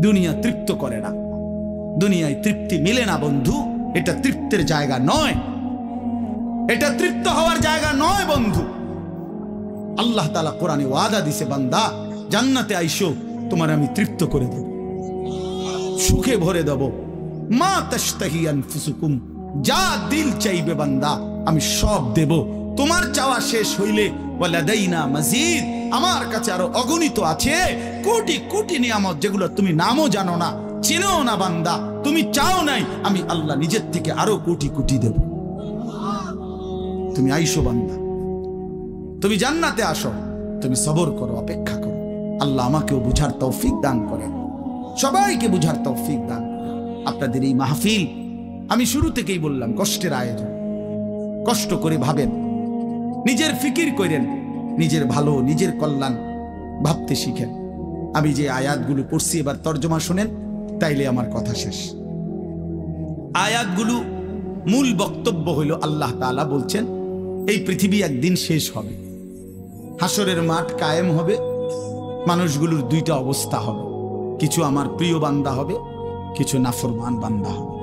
দুনিয়া তৃপ্ত করে না, দুনিয়ায় তৃপ্তি মিলে না বন্ধু। এটা তৃপ্তের জায়গা নয়, এটা তৃপ্ত হওয়ার জায়গা নয় বন্ধু। আল্লাহ তাআলা কোরআনে ওয়াদা দিছে, বান্দা জান্নাতে আইসো, তোমার আমি তৃপ্ত করে দেব, সুখে ভরে দেব। মা তাশতাহি আনফুসুকুম, যা দিল চাইবে বান্দা আমি সব দেব। তোমার চাওয়া শেষ হইলে ওয়ালাদাইনা মাজিদ, আমার কাছে আরো অগণিত আছে কোটি কোটি নিয়ামত, যেগুলো তুমি নামও জানো না, চিনো না বান্দা। তুমি চাও নাই, আমি আল্লাহ নিজের থেকে আরো কোটি কোটি দেব। তুমি আইসো বান্দা, তুমি জান্নাতে আসো, তুমি সবর করো, অপেক্ষা করো। আল্লাহ আমাকেও বুঝার তৌফিক দান করে, সবাইকে বুঝার তৌফিক দান করে। আপনাদের এই মাহফিল আমি শুরু থেকেই বললাম কষ্টের আয়োজন। কষ্ট করে ভাবেন, নিজের ফিকির করেন, নিজের ভালো নিজের কল্যাণ ভাবতে শিখেন। আমি যে আয়াতগুলো পড়ছি এবার তর্জমা শুনেন, তাইলে আমার কথা শেষ। আয়াতগুলো মূল বক্তব্য হইল আল্লাহ তাআলা বলছেন এই পৃথিবী একদিন শেষ হবে, হাসরের মাঠ কায়েম হবে, মানুষগুলোর দুইটা অবস্থা হবে, কিছু আমার প্রিয় বান্দা হবে, কিছু নাফরমান বান্দা হবে।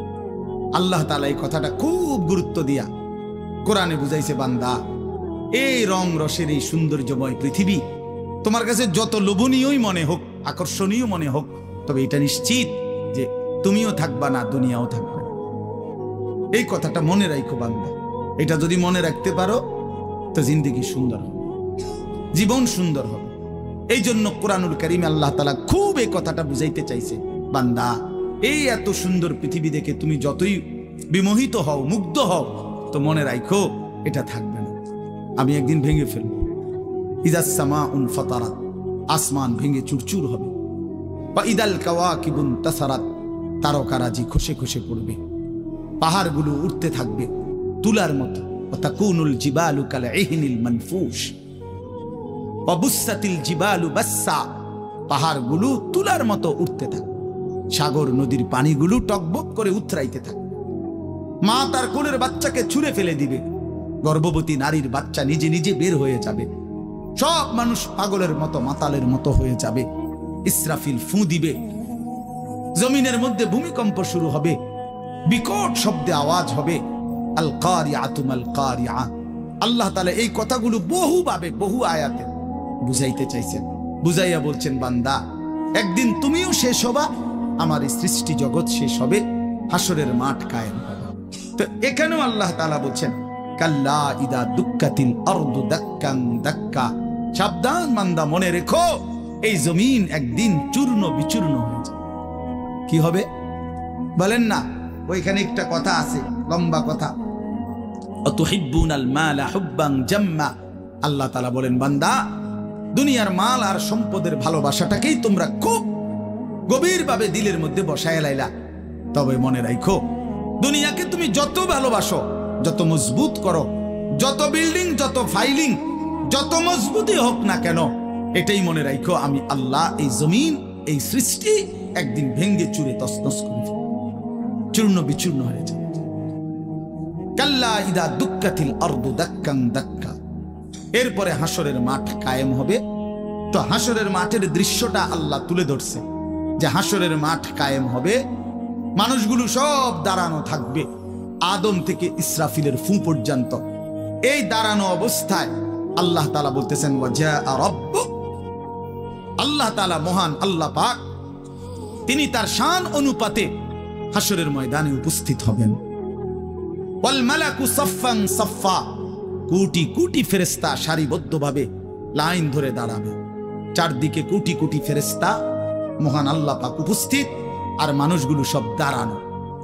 আল্লাহ তাআলা এই কথাটা খুব গুরুত্ব দিয়া কোরআনে বুঝাইছে, বান্দা এই রং রসের এই সৌন্দর্যময় পৃথিবী তোমার কাছে যত লোভনীয়ই মনে হোক, আকর্ষণীয় মনে হোক, তবে এটা নিশ্চিত যে তুমিও থাকবা না, দুনিয়াও থাকবে না। এই কথাটা মনে রাখো বান্দা। এটা যদি মনে রাখতে পারো তো জিন্দেগি সুন্দর হবে, জীবন সুন্দর হবে। এই জন্য কোরআনুল কারীমে আল্লাহ তাআলা খুব এই কথাটা বুঝাইতে চাইছে, বান্দা এই এত সুন্দর পৃথিবী দেখে তুমি যতই বিমোহিত হও, মুগ্ধ হও, তো মনে রাখো এটা থাকবে না, আমি একদিন ভেঙে ফেলব। ইযাস সামাউন ফাতারাত, আসমান ভেঙে চুরচুর হবে। বা ইদাল কাওয়াকিবুন তাসারাত, তারকারাজি খসে খসে পড়বে, পাহাড়গুলো উঠতে থাকবে তুলার মতো। ওয়া তাকুনুল জিবালু কাল ইহনিল মানফুশ ওয়া বুসাতিল জিবালু বাসসা, পাহাড়গুলো তুলার মতো উঠতে থাকবে, সাগর নদীর পানিগুলো টকবক করে উতরাইতে থাকবে। মা তার কোলের বাচ্চাকে ছুঁড়ে ফেলে দিবে, গর্ভবতী নারীর বাচ্চা নিজে নিজে বের হয়ে যাবে, সব মানুষ পাগলের মতো মাতালের মতো হয়ে যাবে। ইসরাফিল ফু দিবে, জমিনের মধ্যে ভূমিকম্প শুরু হবে, বিকট শব্দে আওয়াজ হবে। আল কারিআতু মাল কারিআ। আল্লাহ তাআলা এই কথাগুলো বহুভাবে বহু আয়াতে বুঝাইতে চাইছেন, বুঝাইয়া বলছেন, বান্দা একদিন তুমিও শেষ হবা, আমার এই সৃষ্টি জগৎ শেষ হবে, হাসরের মাঠ কায়েম হবে। তো এখানেও আল্লাহ তাআলা বলছেন, কাল্লা ইদা দুক্কাতিল আরদু দাক্কান দাক্কা, সাবধান বান্দা, মনে রেখো এই জমিন একদিন চূর্ণ বিচূর্ণ হয়ে যাবে। কি হবে বলেন না? ওইখানে একটা কথা আছে, লম্বা কথা, অতুহিব্বুনাল মালা হুব্বান জাম্মা। আল্লাহ তাআলা বলেন, বান্দা দুনিয়ার মাল আর সম্পদের ভালোবাসাটাকেই তোমরা খুব গভীরভাবে দিলের মধ্যে বসায় লাইলা। তবে মনে রাখো, দুনিয়াকে তুমি যত ভালোবাসো, যত মজবুত করো, যত বিল্ডিং, যত ফাইলিং, যত মজবুতই হোক না কেন, এটাই মনে রাখো আমি আল্লাহ এই জমিন, এই সৃষ্টি একদিন ভেঙ্গে চুরে তছনছ করে ফেলব, চূর্ণ বিচূর্ণ হয়ে যাবে। কাল্লা ইদা দুক্কাতিল আরদু দাক্কান দাক্কা। এরপরে হাসরের মাঠ কায়েম হবে। তো হাসরের মাঠের দৃশ্যটা আল্লাহ তুলে ধরছে যে হাসরের মাঠ কায়েম হবে, মানুষগুলো সব দাঁড়ানো থাকবে, আদম থেকে ইসরাফিলের ফু পর্যন্ত। এই দাঁড়ানো অবস্থায় আল্লাহ তাআলা বলতেছেন, ওয়াজা রাব্বুক, আল্লাহ তাআলা মহান আল্লাহ পাক, তিনি তার শান অনুপাতে হাসরের ময়দানে উপস্থিত হবেন। ওয়াল মালাকু সাফফান সাফফা, কোটি কোটি ফেরেশতা সারিবদ্ধভাবে লাইন ধরে দাঁড়াবে, চারদিকে কোটি কোটি ফেরেশতা, মহান আল্লাহ পাক উপস্থিত, আর মানুষগুলো সব দাঁড়ানো।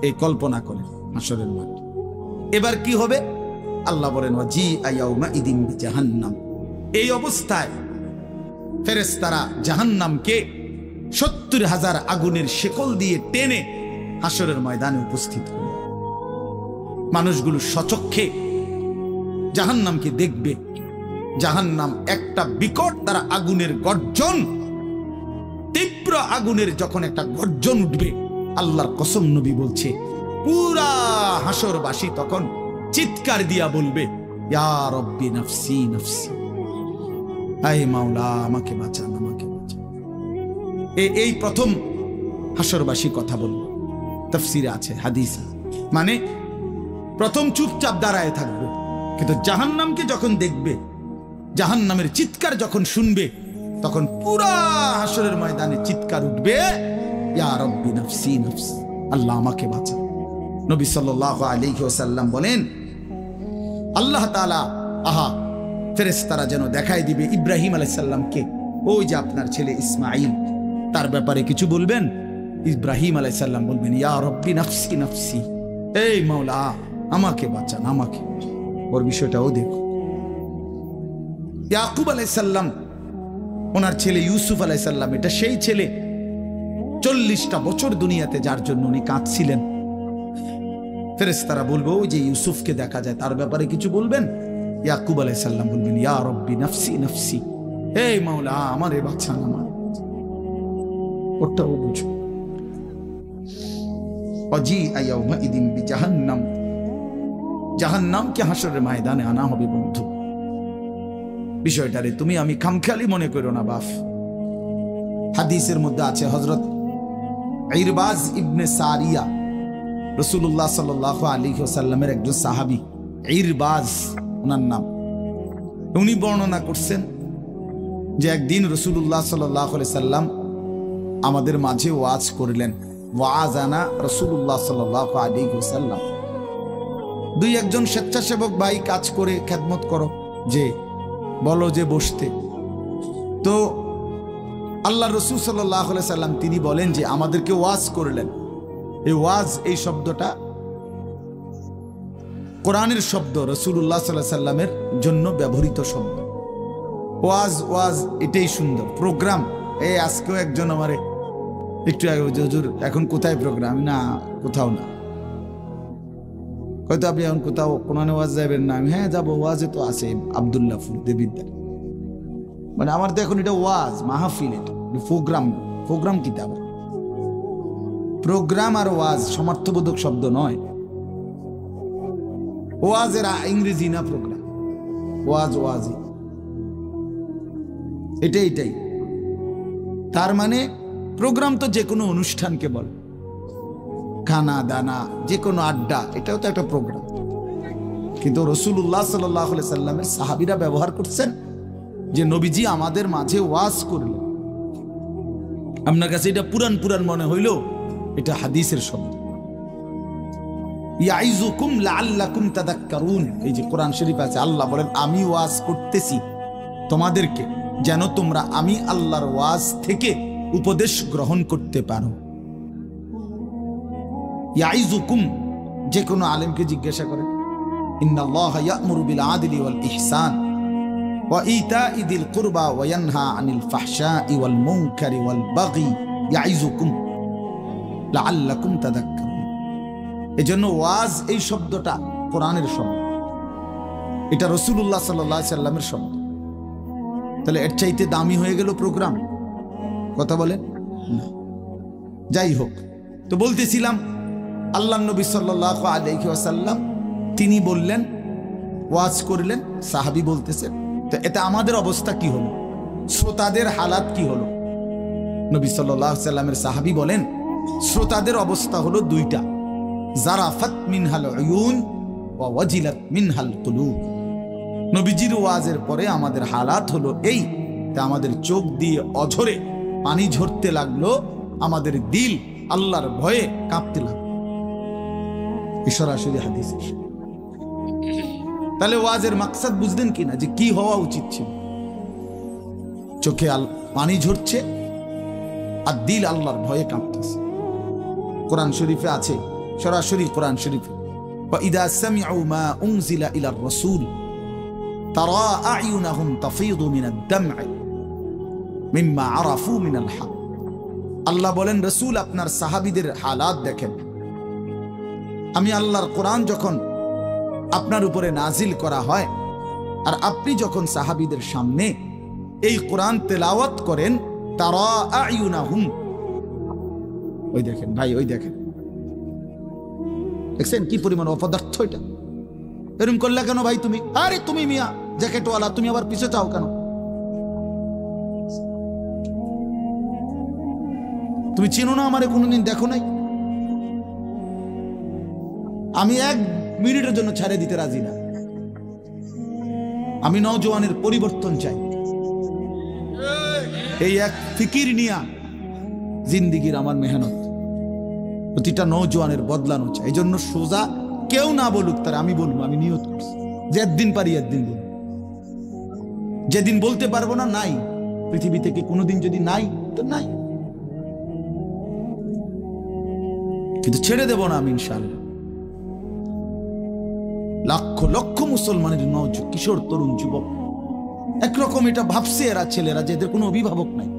এই কল্পনা করে হাসরের মাঠ। এবার কি হবে? আল্লাহ বলেন, ওয়াজি আয়াউমা ইদিন জাহান্নাম। এই অবস্থায় ফেরেশতারা জাহান্নামকে ৭০,০০০ আগুনের শেকল দিয়ে টেনে হাসরের ময়দানে উপস্থিত হবে। মানুষগুলো সচক্ষে জাহান্নামকে দেখবে। জাহান্নাম একটা বিকট তারা আগুনের গর্জন, তীব্র আগুনের যখন একটা গর্জন উঠবে, আল্লাহর কসম নবী বলছে, পুরা হাসরবাসী তখন চিৎকার দিয়া বলবে, ইয়া রব্বি নাফসি নাফসি, আয় মাওলা আমাকে বাঁচান, আমাকে বাঁচান। এই প্রথম হাসরবাসী কথা বলবে, তাফসিরে আছে, হাদিস। মানে প্রথম চুপচাপ দাঁড়ায় থাকবে, কিন্তু জাহান্নামকে যখন দেখবে, জাহান্নামের চিৎকার যখন শুনবে, তখন পুরা হাসরের ময়দানে চিৎকার উঠবে, ইয়া রাব্বি নাফসি নাফসি, আল্লাহ আমাকে বাঁচা। নবী সাল্লাল্লাহু আলাইহি ওয়াসাল্লাম বলেন, আল্লাহ তাআলা ফেরেশতারা যেন দেখায় দিবে ইব্রাহিম আলাইহিস সালামকে, ওই যে আপনার ছেলে ইসমাঈল, তার ব্যাপারে কিছু বলবেন। ইব্রাহিম আলাইহিস সালাম বলবেন, ইয়া রাব্বি নাফসি নাফসি, এই মাওলা আমাকে বাঁচান, আমাকে। ওর বিষয়টাও দেখো। ইয়াকুব আলাইহিস সালাম, ওনার ছেলে ইউসুফ আলাইহিস সালাম, এটা সেই ছেলে 40টা বছর দুনিয়াতে যার জন্য উনি কাঁদছিলেন। ফেরেশতারা বলবো, ওই যে ইউসুফকে দেখা যায়, তার ব্যাপারে কিছু বলবেন। ইয়াকুব আলাইহিস সালাম বলবেন, ইয়া রাব্বি নাফসি নাফসি, এই মাওলা আমারে বাঁচান, আমার। ওটাও বুঝো। ওয়াজিআ ইয়াউমাইদিন বিজাহান্নাম, জাহান্নামকে হাসরের ময়দানে আনা হবে বন্ধু। বিষয়টারে তুমি আমি খামখেয়ালি মনে করো না বাপ। হাদিসের মধ্যে আছে, হযরত ইরবাজ ইবনে সারিয়া, রাসূলুল্লাহ সাল্লাল্লাহু আলাইহি ওয়াসাল্লামের একজন সাহাবী, ইরবাজ ওনার নাম। উনি বর্ণনা করছেন যে একদিন রাসূলুল্লাহ সাল্লাল্লাহু আলাইহি সাল্লাম আমাদের মাঝে ওয়াজ করলেন। ওয়াজানা রাসূলুল্লাহ সাল্লাল্লাহু আলাইহি ওয়াসাল্লাম। দুই একজন স্বেচ্ছাসেবক ভাই কাজ করে খেদমত করো, যে বলো যে বসতে। তো আল্লাহ রাসূল সাল্লাল্লাহু আলাইহি সাল্লাম তিনি বলেন যে আমাদেরকে ওয়াজ করলেন। এই ওয়াজ, এই শব্দটা কোরআনের শব্দ, রাসূলুল্লাহ সাল্লাল্লাহু আলাইহি সাল্লামের জন্য ব্যবহৃত শব্দ। ওয়াজ ওয়াজ এটাই সুন্দর। প্রোগ্রাম, এই আজকেও একজন আমারে একটু আগে, হুজুর এখন কোথায় প্রোগ্রাম? না, কোথাও না। হয়তো আপনি এখন কোথাও কোরআনে ওয়াজ যাবেন না? আমি হ্যাঁ যাবো, ওয়াজে তো আছে আব্দুল্লাহপুর দেবিদ্দার। মানে আমার তো এখন এটা ওয়াজ মাহফিল, এটা প্রোগ্রাম। প্রোগ্রাম কি? তা প্রোগ্রাম আর ওয়াজ সমার্থবোধক শব্দ নয়। ওয়াজের ইংরেজি না প্রোগ্রাম, ওয়াজ ওয়াজি, এটাই। তার মানে প্রোগ্রাম তো যে কোনো অনুষ্ঠানকে বলে, খানা দানা, যে কোনো আড্ডা, এটাও তো একটা প্রোগ্রাম। কিন্তু রাসূলুল্লাহ সাল্লাল্লাহু আলাইহি সাল্লামের সাহাবীরা ব্যবহার করছেন যে নবীজি আমাদের মাঝে ওয়াজ করলেন। আপনার কাছে এটা পুরান পুরান মনে হইল, এটা হাদিসের শব্দ। ইয়াইজুকুম লাআল্লাকুম তাযাক্কারুন, এই যে কোরআন শরীফ আছে, আল্লাহ বলেন আমি ওয়াজ করতেছি তোমাদেরকে, যেন তোমরা আমি আল্লাহর ওয়াজ থেকে উপদেশ গ্রহণ করতে পারো। ইয়াইজুকুম, যে কোনো আলেমকে জিজ্ঞাসা করেন, ইন্নাল্লাহা ইয়া'মুরু বিল আদলি ওয়াল ইহসান ওয়া ইতাই যিল কুরবা ওয়া ইয়ানহা আনিল ফাহশাই ওয়াল মুনকারি ওয়াল বাগি ইয়াইজুকুম লাআল্লাকুম তাযাক্কারুন। এজন্য ওয়াজ, এই শব্দটা কোরআনের শব্দ, এটা রাসূলুল্লাহ সাল্লাল্লাহু আলাইহি সাল্লামের শব্দ। তাহলে এর চাইতে দামি হয়ে গেল প্রোগ্রাম? কথা বলেন না। যাই হোক, তো বলতেছিলাম আল্লাহর নবী সাল্লাল্লাহু আলাইহি ওয়াসাল্লাম তিনি বললেন, ওয়াজ করলেন, সাহাবী বলতেছেন। তো এতে আমাদের অবস্থা কি হলো? শ্রোতাদের হালাত কি হলো? নবী সাল্লাল্লাহু আলাইহি সাল্লামের সাহাবী বলেন, শ্রোতাদের অবস্থা হলো দুইটা, জারাফাত মিনহাল উয়ুন ওয়া ওয়াজিলাত মিনহাল কুলুব। নবীজির ওয়াজের পরে আমাদের হালাত হলো এই, তা আমাদের চোখ দিয়ে অঝরে পানি ঝরতে লাগলো, আমাদের দিল আল্লাহর ভয়ে কাঁপতে লাগলো। সরাসরি হাদিসে। তাহলে ওয়াজের মাকসাদ বুঝলেন কিনা, যে কি হওয়া উচিত ছিল? চোখে পানি ঝরছে আর দিল আল্লাহর ভয়ে কাঁপতেছে। কোরআন শরীফে আছে, সরাসরি কোরআন শরীফে, وَإِذَا سَمِعُوا مَا أُنزِلَ إِلَى الرَّسُولِ تَرَى أَعْيُنَهُمْ تَفِيضُ مِنَ الدَّمْعِ مِمَّا عَرَفُوا مِنَ الْحَقِّ। আল্লাহ বলেন, রাসূল আপনার সাহাবীদের হালাত দেখেন। আমি আল্লাহর কোরআন যখন আপনার উপরে নাজিল করা হয়, আর আপনি যখন সাহাবীদের সামনে এই কোরআন তেলাওয়াত করেন, তারা আয়ুনাহুম, ওই দেখেন ভাই, ওই দেখেন, দেখছেন কি পরিমাণ অপদার্থ এটা? এরকম করলে কেন ভাই তুমি? আরে তুমি মিয়া জ্যাকেটওয়ালা, তুমি আবার পিছে চাও কেন? তুমি চেনো না আমারে, কোনোদিন দেখো নাই? আমি 1 মিনিটের জন্য ছেড়ে দিতে রাজি না। আমি নওজোয়ানের পরিবর্তন চাই। এই এক ফিকির নিয়া জিন্দিগির আমার মেহনত, প্রতিটা নওজোয়ানের বদলানো চাই। এই জন্য সোজা কেউ না বলুক, তার আমি বলবো, আমি নিয়ত করছি যে একদিন পারি একদিন বলবো। যেদিন বলতে পারবো না, নাই। পৃথিবী থেকে কোনোদিন যদি নাই তো নাই, কিন্তু ছেড়ে দেব না আমি ইনশাআল্লাহ। লক্ষ লক্ষ মুসলমানের কিশোর তরুণ যুবক একরকম এটা ভাবছে, এরা ছেলেরা যে এদের কোনো অভিভাবক নাই,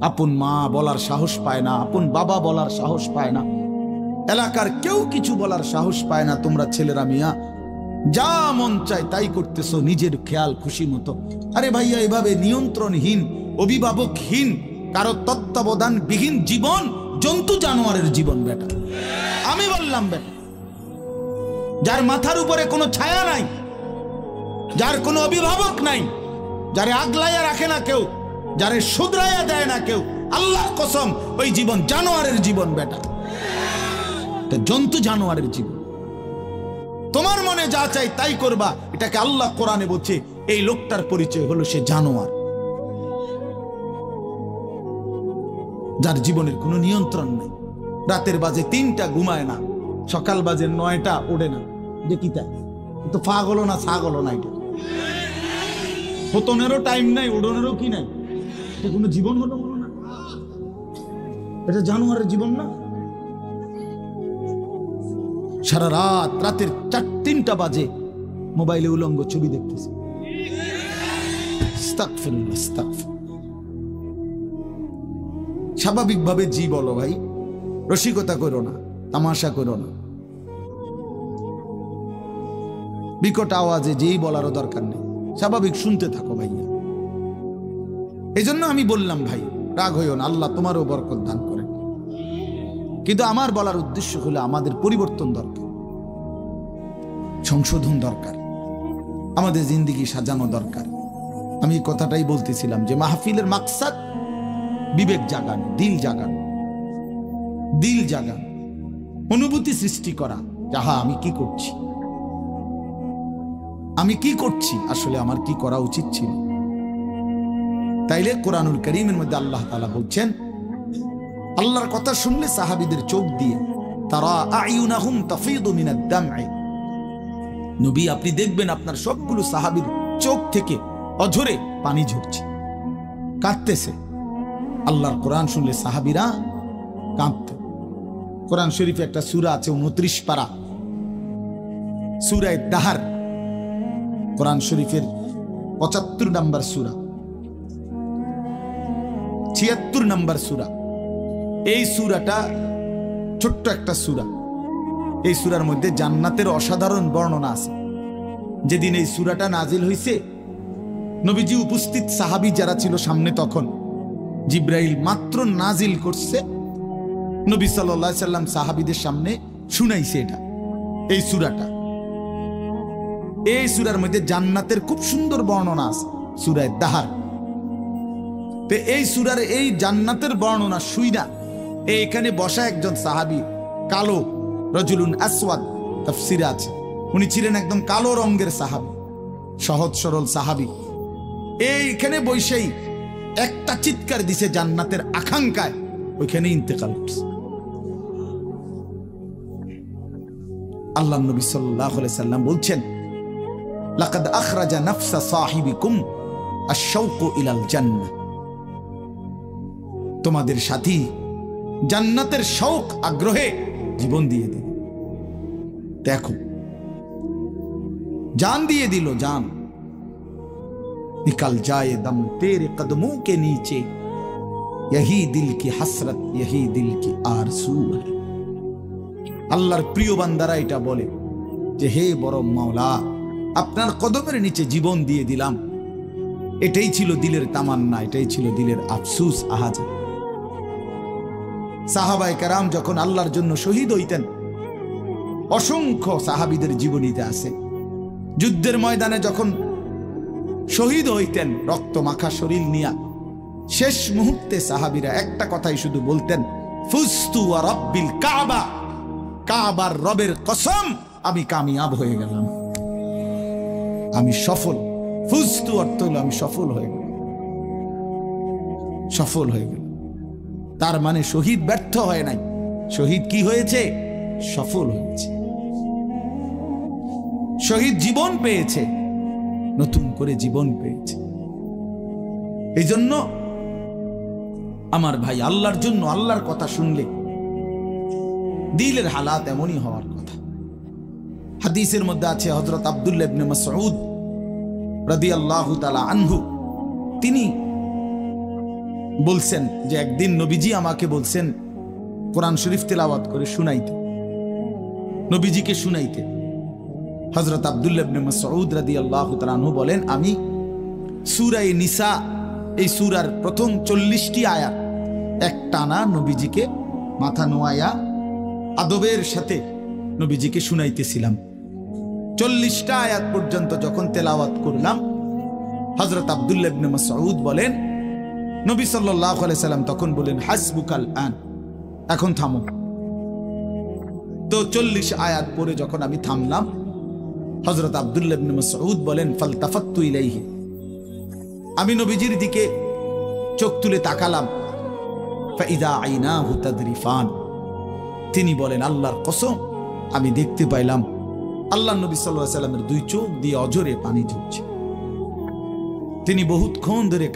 আপন মা বলার সাহস পায় না, আপন বাবা বলার সাহস পায় না, এলাকার কেউ কিছু বলার সাহস পায় না। তোমরা ছেলেরা মিয়া যা মন চায় তাই করতেছো নিজের খেয়াল খুশি মতো। আরে ভাইয়া, এভাবে নিয়ন্ত্রণহীন, অভিভাবকহীন, কারো তত্ত্বাবধান বিহীন জীবন জন্তু জানোয়ারের জীবন বেটা। আমি বললাম বেটা, যার মাথার উপরে কোনো ছায়া নাই, যার কোনো অভিভাবক নাই, যারে আগলাইয়া রাখে না কেউ, যারে শুধরাইয়া দেয় না কেউ, আল্লাহর কসম ওই জীবন জানোয়ারের জীবন বেটা, জন্তু জানোয়ারের জীবন। তোমার মনে যা চাই তাই করবা, এটাকে আল্লাহ কোরআনে বলছে এই লোকটার পরিচয় হলো সে জানোয়ার, যার জীবনের কোনো নিয়ন্ত্রণ নেই। রাতের বাজে 3টা ঘুমায় না, সকাল বাজে 9টা ওঠে না। যে কি তাই, তো পাগল না ছাগল না, এটা পতনেরও টাইম নাই, উড়নেরও কি নাই। এটা কোনো জীবন হলো না, এটা জানোয়ারের জীবন না। সারা রাত, রাতের 3টা বাজে মোবাইলে উলঙ্গ ছবি দেখতেছে। স্বাভাবিকভাবে জি বলো ভাই, রসিকতা করো না, তামাশা করো না, বিকট আওয়াজে যেই বলারও দরকার নেই, স্বাভাবিক শুনতে থাকো ভাইয়া। এই জন্য আমি বললাম ভাই রাগ হইও না, আল্লাহ তোমারও বরকত দান করেন। কিন্তু আমার বলার উদ্দেশ্য হলো আমাদের পরিবর্তন দরকার, সংশোধন দরকার, আমাদের জিন্দেগি সাজানো দরকার। আমি এই কথাটাই বলতেছিলাম যে মাহফিলের মাকসাদ বিবেক জাগানো, দিল জাগানো, দিল জাগানো, অনুভূতি সৃষ্টি করা। যাহা আমি কি করছি, আমি কি করছি, আসলে আমার কি করা উচিত ছিল। তাইলে কোরআনুল কারীমের মধ্যে আল্লাহ তাআলা বলছেন, আল্লাহর কথা শুনলে সাহাবীদের চোখ দিয়ে তারা আয়ুনাহুম তাফিদু মিনাদ দাম'i, নবী আপনি দেখবেন আপনার সবগুলো সাহাবীর চোখ থেকে অঝরে পানি ঝরছে, কাঁদতেছে। আল্লাহর কোরআন শুনলে সাহাবীরা কাঁদত। কোরআন শরীফে একটা সূরা আছে 29 পারা, সূরা দাহার, কোরআন শরীফের 75 নম্বর সূরা, 76 নম্বর সূরা। এই সূরাটা ছোট্ট একটা সূরা। এই সূরার মধ্যে জান্নাতের অসাধারণ বর্ণনা আছে। যেদিন এই সূরাটা নাজিল হইছে, নবীজি উপস্থিত সাহাবী যারা ছিল সামনে, তখন জিব্রাইল মাত্র নাজিল করছে, নবী সাল্লাল্লাহু আলাইহি সাল্লাম সাহাবীদের সামনে শুনাইছে এটা, এই সূরাটা। এই সূরার মধ্যে জান্নাতের খুব সুন্দর বর্ণনা আছে, সূরা দাহার। তো এই সূরার এই জান্নাতের বর্ণনা শুইনা এখানে বসা একজন সাহাবী, কালো, রজুলুন আসওয়াদ তাফসিরে আছে, উনি ছিলেন একদম কালো রঙের সাহাবী, সহজ সরল সাহাবী। এইখানে বসেই একটা চিৎকার দিছে জান্নাতের আকাঙ্ক্ষায়, ওইখানে ইন্তেকাল করছে। আল্লাহর নবী সাল্লাল্লাহু আলাইহি সাল্লাম বলছেন, লাকাদ আখরাজা নাফসা সাহিবিকুম আশ-শাওকু ইলাল জান্নাহ, তোমাদের সাথী জান্নাতের শৌক আগ্রহে জীবন দিয়ে দিল। দেখো, जान दिए दिलो जान, निकल जाए दम तेरे कदमों के नीचे, यही दिल की हसरत, यही दिल की आरज़ू है। আল্লাহর প্রিয় বান্দারা এটা বলে যে হে বড় মাওলা, আপনার কদমের নিচে জীবন দিয়ে দিলাম। এটাই ছিল দিলের তামান্না, এটাই ছিল দিলের আফসোস, আহাজা। সাহাবায়ে কেরাম যখন আল্লাহর জন্য শহীদ হইতেন, অসংখ্য সাহাবীদের জীবনীতে আছে, যুদ্ধের ময়দানে যখন শহীদ হইতেন রক্ত মাখা শরীর নিয়া, শেষ মুহূর্তে সাহাবীরা একটা কথাই শুধু বলতেন, ফুস্তু ওয়া রাব্বিল কাবা, কাবার রবের কসম আমি কামিয়াব হয়ে গেলাম, আমি সফল। ফুস্তু অর্থ হলো আমি সফল হয়ে গেলাম, সফল হয়ে গেল। তার মানে শহীদ ব্যর্থ হয় নাই, শহীদ কি হয়েছে? সফল হয়েছে। শহীদ জীবন পেয়েছে, নতুন করে জীবন পেয়েছে। এই জন্য আমার ভাই, আল্লাহর জন্য আল্লাহর কথা শুনলে দিলের হালাত এমনই হওয়ার কথা। হাদিসের মধ্যে আছে হযরত আব্দুল্লাহ ইবনে মাসউদ রাদিয়াল্লাহু তাআলা আনহু, তিনি বলছেন যে একদিন নবীজি আমাকে বলছেন কোরআন শরীফ তেলাওয়াত করে শুনাইতে, নবীজিকে শুনাইতে। হযরত আব্দুল্লাহ ইবনে মাসউদ রাদিয়াল্লাহু তাআলা আনহু বলেন, আমি সূরা নিসা, এই সূরার প্রথম 40টি আয়াত একটানা নবীজিকে মাথা নোয়ায়া আদবের সাথে নবীজিকে শুনাইতেছিলাম। 40টা আয়াত পর্যন্ত যখন তেলাওয়াত করলাম, হযরত আব্দুল্লাহ ইবনে মাসউদ বলেন, নবী সাল্লাল্লাহু আলাইহি সাল্লাম তখন বলেন, হাসবুকাল আন, এখন থামো। তো 40 আয়াত পরে যখন আমি থামলাম, হযরত আব্দুল্লাহ ইবনে মাসউদ বলেন, ফালতাফাত্তু ইলাইহি, আমি নবীজির দিকে চোখ তুলে তাকালাম, ফাইদা আইনাহু তাদরিফান, তিনি বলেন আল্লাহর কসম আমি দেখতে পাইলাম আল্লাহর নবী সাল্লাল্লাহু আলাইহি সাল্লামের দুই চোখ দিয়ে অজরে পানি ঝরছে। তিনি বহুতক্ষণ ধরে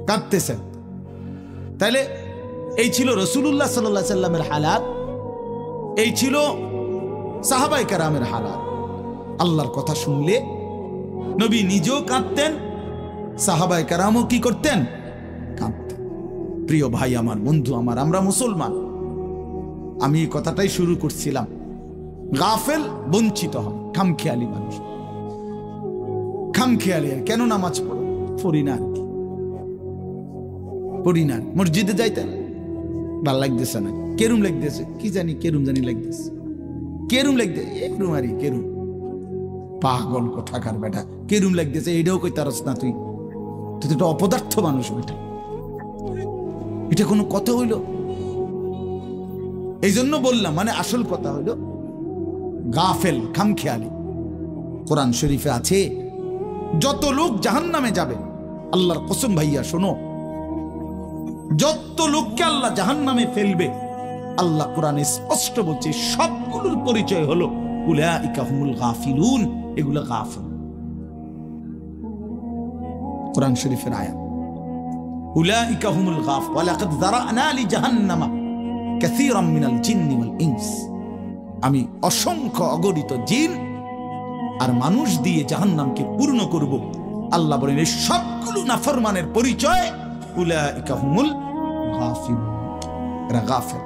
কাঁদতেছেন। তাহলে এই ছিল রাসূলুল্লাহ সাল্লাল্লাহু আলাইহি সাল্লামের হালাত, এই ছিল সাহাবায়ে কেরামের হালাত। আল্লাহর কথা শুনলে নবী নিজেও কাঁদতেন, সাহাবায়ে কেরামও কি করতেন? কাঁদতেন। প্রিয় ভাই আমার, বন্ধু আমার, আমরা মুসলমান। আমি এই কথাটাই শুরু করছিলাম, গাফেল বঞ্চিত হয়, খামখেয়ালি মানুষ, খামখেয়ালি। কেন নামাজ পড়ি না, পড়ি না, মসজিদে যাইতে ভাল লাগতেছে না, কেরুম লাগতেছে, কি জানি কেরুম জানি লাগতেছে, কেরুম লাগতেছে, এরুম আরি কেরুম, পাগল কোথাকার বেটা, কেরুম লাগতেছে এটাও কইতারস না তুই, তুই তো একটা অপদার্থ মানুষ বেটা, এটা কোনো কথা হইল? এই জন্য বললাম, মানে আসল কথা হইল গাফেল, খামখেয়ালি। কোরআন শরীফে আছে যত লোক জাহান্নামে যাবে, আল্লাহর কসম ভাইয়া শোনো, যত লোককে আল্লাহ জাহান্নামে ফেলবে, আল্লাহ কোরআনে স্পষ্ট বলছে সবগুলোর পরিচয় হলো উলাইকা হুমুল গাফিলুন, এগুলো গাফিল। কোরআন শরীফের আয়াত, উলাইকা হুমুল গাফিল, ওয়ালাকাদ যারানা লিজাহান্নামা কাসীরাম মিনাল জিন্নি ওয়াল ইনস, আমি অসংখ্য অগণিত জিন আর মানুষ দিয়ে জাহান্নামকে পূর্ণ করব। আল্লাহ বলেন এই সবগুলো নাফরমানের পরিচয় উলাইকা হুমুল গাফিল, এরা গাফেল,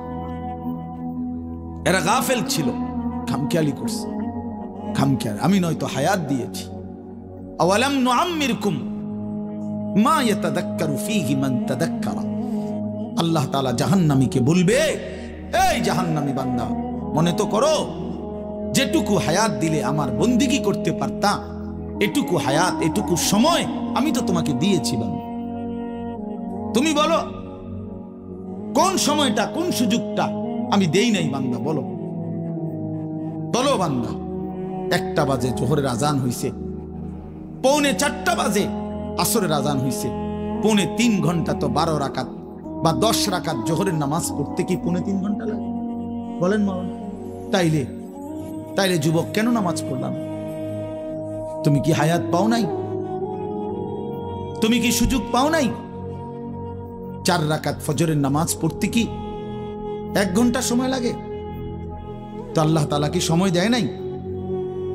এরা গাফেল ছিল, খামখেয়ালি করছে, খামখেয়ালি। আমি নয়তো হায়াত দিয়েছি, আওয়ালাম নুআম্মিরকুম মা ইয়াতাযাক্কারু ফীহি মান তাযাক্কারা। আল্লাহ তাআলা জাহান্নামীকে বলবে, এই জাহান্নামী বান্দা, মনে তো করো যেটুকু হায়াত দিলে আমার বন্দিগি করতে পারতাম, এটুকু হায়াত, এটুকু সময় আমি তো তোমাকে দিয়েছি বান্দা। তুমি বলো কোন সময়টা, কোন সুযোগটা আমি দেই নাই বান্দা, বলো বলো বান্দা। 1টা বাজে জোহরের আজান হইছে, 3:45 বাজে আসরের আজান হইছে, 3.5 ঘন্টা তো 12 রাকাত বা 10 রাকাত জোহরের নামাজ পড়তে কি 3.5 ঘন্টা লাগে? বলেন মাওলানা। তাইলে যুবক কেন নামাজ পড়লাম? তুমি কি হায়াত পাও নাই? তুমি কি সুযোগ পাও নাই? 4 রাকাত ফজরের নামাজ পড়তে কি 1 ঘন্টা সময় লাগে? তো আল্লাহ তাআলা কি সময় দেয় নাই?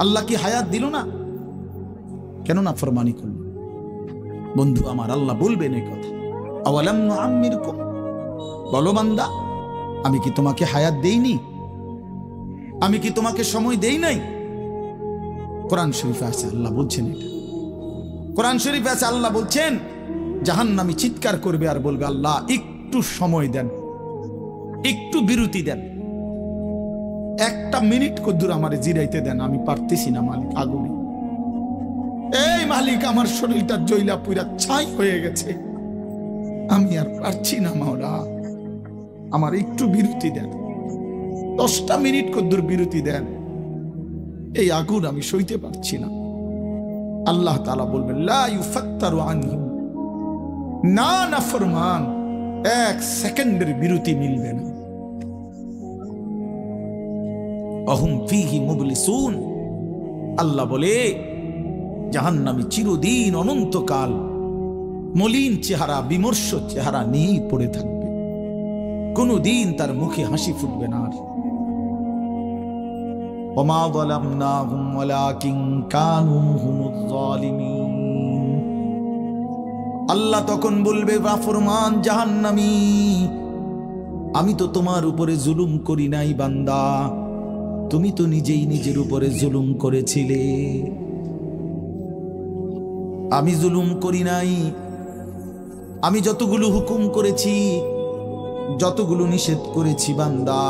আল্লাহ কি হায়াত দিল না? কেন নাফরমানি করল? বন্ধু আমার, আল্লাহ বলবেন এই কথা, আওয়ালাম নুআম্মিরকুম, বলো বান্দা আমি কি তোমাকে হায়াত দেইনি? আমি কি তোমাকে সময় দেই নাই? কোরআন শরীফে আছে আল্লাহ বলছেন এটা। কোরআন শরীফে আছে আল্লাহ বলছেন জাহান্নামী চিৎকার করবে আর বলবে, আল্লাহ একটু সময় দেন, একটু বিরতি দেন, 1টা মিনিট কদ্দুর আমারে জিরাইতে দেন, আমি পারতেছি না মালিক, আগুনে। এই মালিক, আমার শরীরটা জ্বলা পুরা ছাই হয়ে গেছে, আমি আর পারছি না মাওলা, আমার একটু বিরতি দেন, 10টা মিনিট কদ্দুর বিরতি দেন, এই আগুন আমি সইতে পারছি না। আল্লাহ তাআলা বলবেন লা ইউফাত্তারু আনহু, না নাফরমান, 1 সেকেন্ডের বিরতি মিলবে না। অহুম ফীহি মুবলিসুন, আল্লাহ বলে জাহান্নামী চিরদিন অনন্তকাল মলিন চেহারা, বিমর্ষ চেহারা নিয়েই পড়ে থাকবে, কোনদিন তার মুখে হাসি ফুটবে না। ওমা যালামনাহুম ওয়ালাকিন কানু হুমুজ জালিমিন, আল্লাহ তখন বলবে নাফরমান জাহান্নামী, আমি তো তোমার উপরে জুলুম করি নাই বান্দা, তুমি তো নিজেই নিজের উপরে জুলুম করেছিলে, আমি জুলুম করি নাই। আমি যতগুলো হুকুম করেছি, যতগুলো নিষেধ করেছি বান্দা,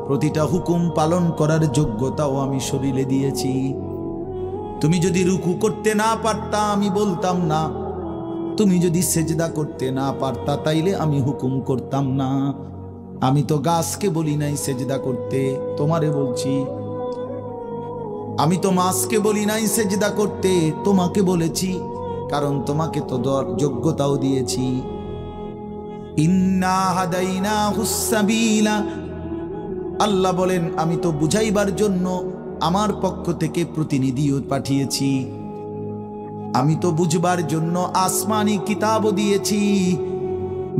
প্রতিটা হুকুম পালন করার যোগ্যতাও আমি শরীরে দিয়েছি। তুমি যদি রুকু করতে না পারতা আমি বলতাম না, তুমি যদি সেজদা করতে না পারতা তাইলে আমি হুকুম করতাম না। আমি তো গাছকে বলি নাই সেজদা করতে, তোমারে বলছি। আমি তো মাছকে বলি নাই সেজদা করতে, তোমাকে বলেছি, কারণ তোমাকে তো যোগ্যতাও দিয়েছি। ইন্না হাদাইনাহুস সাবিলা, আল্লাহ বলেন আমি তো বুঝাইবার জন্য আমার পক্ষ থেকে প্রতিনিধিও পাঠিয়েছি, আমি তো বুঝবার জন্য আসমানি কিতাবও দিয়েছি,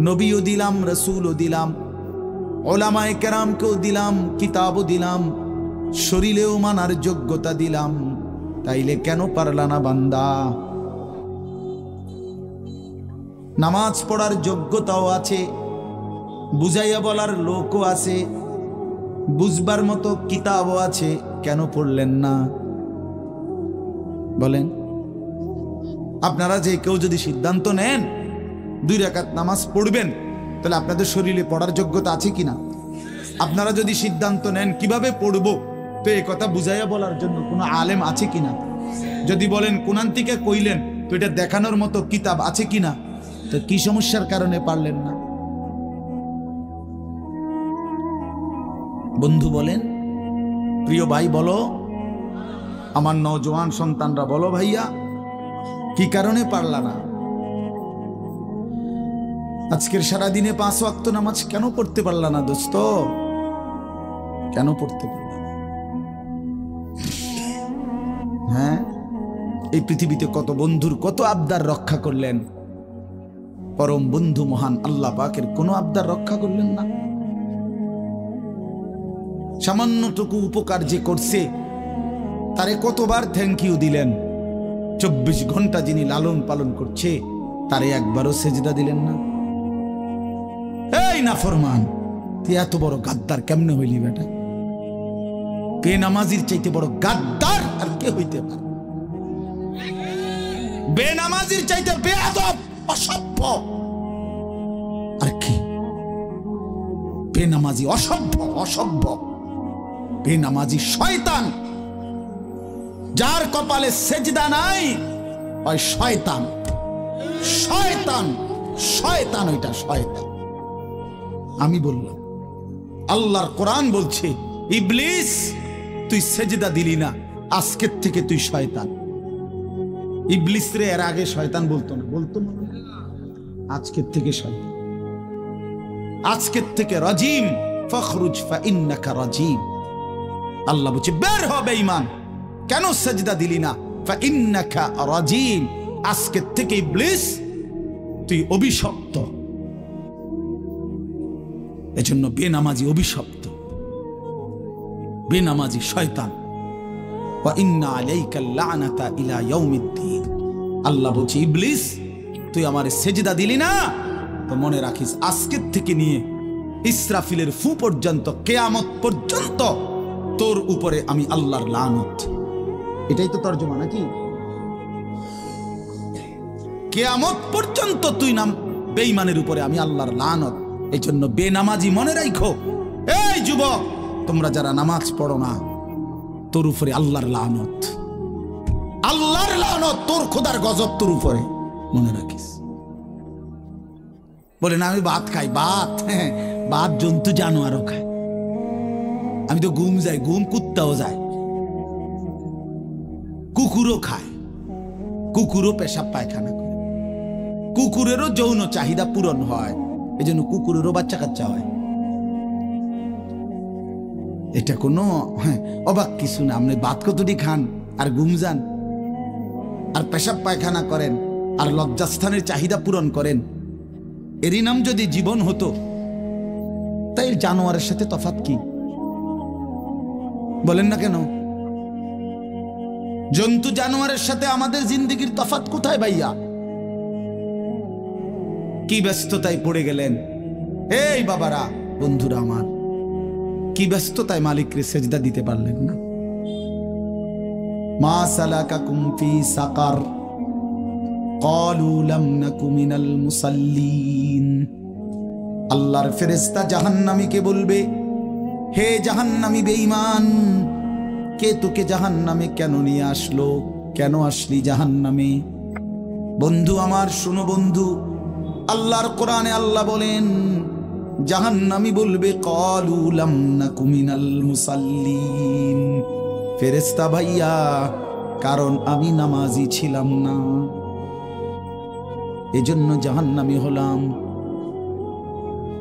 নবীও দিলাম, রাসূলও দিলাম, উলামায়ে কেরামকেও দিলাম, কিতাবও দিলাম, শরীরেও মানার যোগ্যতা দিলাম, তাইলে কেন পারলা না বান্দা? নামাজ পড়ার যোগ্যতাও আছে, বুঝাইয়া বলার লোকও আছে, বুঝবার মতো কিতাবও আছে, কেন পড়লেন না বলেন? আপনারা যে কেউ যদি সিদ্ধান্ত নেন 2 রাকাত নামাজ পড়বেন, তাহলে আপনাদের শরীরে পড়ার যোগ্যতা আছে কিনা? আপনারা যদি সিদ্ধান্ত নেন কিভাবে পড়বো, তো এই কথা বুঝাইয়া বলার জন্য কোনো আলেম আছে কিনা? যদি বলেন কোরআন থেকে কইলেন, তো এটা দেখানোর মতো কিতাব আছে কিনা? তো কি সমস্যার কারণে পারলেন না? বন্ধু বলেন, প্রিয় ভাই বলো, আমার নওজোয়ান সন্তানরা বলো, ভাইয়া কি কারণে পারলা না? আজকের সারাদিনে 5 ওয়াক্ত নামাজ কেন পড়তে পারলা না দোস্ত? কেন পড়তে পারলা না? হ্যাঁ, এই পৃথিবীতে কত বন্ধুর কত আবদার রক্ষা করলেন, পরম বন্ধু মহান আল্লাহ পাকের কোনো আবদার রক্ষা করলেন না। সামান্যটুকু উপকার যে করছে তারে কতবার থ্যাংক ইউ দিলেন। 24 ঘন্টা যিনি লালন পালন করছে তারে একবারও সেজদা দিলেন না। এই নাফরমান, তুই এত বড় গাদ্দার কেমনে হইলি বেটা? বেনামাজির চাইতে বড় গাদ্দার আর কে হইতে পারে? বেনামাজির চাইতে বেয়াদব, অসভ্য আর কি? বেনামাজি অসভ্য, অসভ্য বেনামাজি শয়তান। যার কপালে সেজদা নাই ওই শয়তান, শয়তান, শয়তান, ওইটা শয়তান। আমি বললাম, আল্লাহর কোরআন বলছে, ইবলিস তুই সেজদা দিলি না, আজকের থেকে তুই শয়তান। ইবলিস রে এর আগে শয়তান বলতো না, বলতো না, আজকের থেকে শয়তান, আজকের থেকে রাজিম, ফখরুজ ফাইন্নাকা রাজিম। আল্লাহ বলছে বের হ বেঈমান, কেন সেজদা দিলি না? ফাইন্নাকা রাজিম, আজকের থেকে ইবলিস তুই অভিশপ্ত। এজন্য বেনামাজি অভিশপ্ত, বেনামাজি শয়তান। ওয়া ইন্না আলাইকাল লানাতা ইলা ইয়াউমিদ্দিন। আল্লাহ বলছে ইবলিস তুই আমারে সেজদা দিলি না, তো মনে রাখিস আজকের থেকে নিয়ে ইসরাফিলের ফু পর্যন্ত, কিয়ামত পর্যন্ত তোর উপরে আমি আল্লাহর লানত। এটাই তো তরজমা নাকি? কিয়ামত পর্যন্ত তুই নাম বেঈমানের উপরে আমি আল্লাহর লানত। এই জন্য বেনামাজি মনে রাখো, এই যুবক তোমরা যারা নামাজ পড়ো না, তোর উপরে আল্লাহর লানত, আল্লাহর লানত, তোর খোদার গজব তোর উপরে, মনে রাখিস। বলে না আমি ভাত খাই, ভাত, হ্যাঁ ভাত জন্তু জানোয়ারও খায়। আমি তো ঘুম যাই, ঘুম কুত্তাও যায়, কুকুরও খায়, কুকুরও পেশাব পায়খানা করে, কুকুরেরও যৌন চাহিদা পূরণ হয়, এই জন্য কুকুরেরও বাচ্চা কাচ্চা হয়। এটা কোনো অবাক কিছু না। আপনি ভাত কতটি খান আর ঘুম যান আর পেশাব পায়খানা করেন আর লজ্জাস্থানের চাহিদা পূরণ করেন, এরই নাম যদি জীবন হতো, তাই জানোয়ারের সাথে তফাৎ কি? বলেন না কেন? জন্তু জানোয়ারের সাথে আমাদের জিন্দেগির তফাৎ কোথায় ভাইয়া? কি ব্যস্ততায় পড়ে গেলেন এই বাবারা, বন্ধুরা আমার, কি ব্যস্ততায় মালিককে সেজদা দিতে পারলেন না? মা সালাকাকুম ফি সাকার ক্বালু লাম নাকু মিনাল মুসাল্লিন। আল্লাহর ফেরেশতা জাহান্নামীকে বলবে, হে জাহান্নামী বেঈমান, কে তোকে জাহান্নামে কেন নিয়ে আসলো? কেন আসলি জাহান্নামে? বন্ধু আমার শোনো বন্ধু, আল্লাহর কোরআনে আল্লাহ বলেন জাহান্নামী বলবে ক্বালু লাম নাকু মিনাল মুসাল্লিন, ফেরেশতা ভাইয়া কারণ আমি নামাজি ছিলাম না, এজন্য জাহান্নামী হলাম।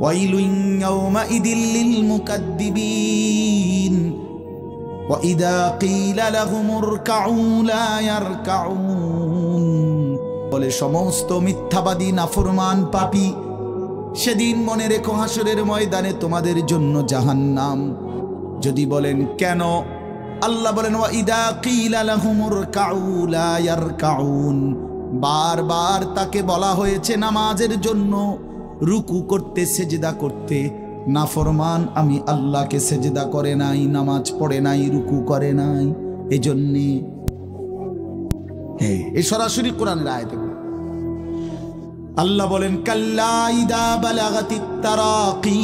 ওয়াইলুন ইয়াওমাইদিল লিল মুকাদ্দিবিন ওয়া ইযা ক্বিলা লাহুমুর কাউ লা ইয়ারকাউন। বলে সমস্ত মিথ্যাবাদী নাফরমান পাপী, সেদিন মনে রেখো হাসরের ময়দানে তোমাদের জন্য জাহান্নাম। যদি বলেন কেন, আল্লাহ বলেন ওয়া ইযা ক্বিলা লাহুমুর কাউ লা ইয়ারকাউন, বারবার তাকে বলা হয়েছে নামাজের জন্য, রুকু করতে, সেজদা করতে, নাফরমান আমি আল্লাহকে সেজদা করে নাই, নামাজ পড়ে নাই, রুকু করে নাই, এজন্যে। এই সরাসরি কোরআনের আয়াতে আল্লাহ বলেন কাল্লা ইদা বালাগাতিত তারাকি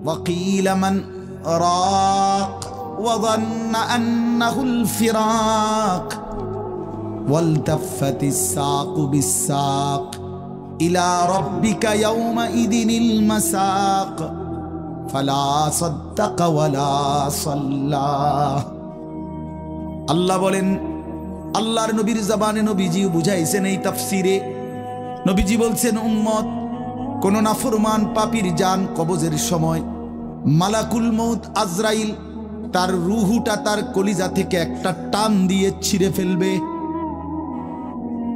ওয়া কিলা মান রাক ওয়া যান্না আন্নাহুল ফিরাক ওয়ালতাফাতিস সাকু বিস-সাক ইলা রাব্বিকা ইয়াওমাইদিনিল মাসাক ফালা সাদ্দাকা ওয়ালা সাল্লা। আল্লাহ বলেন, আল্লাহর নবীর জবানে নবীজি বুঝাইছেন এই তাফসিরে, নবীজি বলছেন উম্মত, কোন নাফরমান পাপীর জান কবজের সময় মালাকুল মউত আজরাইল তার রুহুটা তার কলিজা থেকে একটা টান দিয়ে ছিঁড়ে ফেলবে।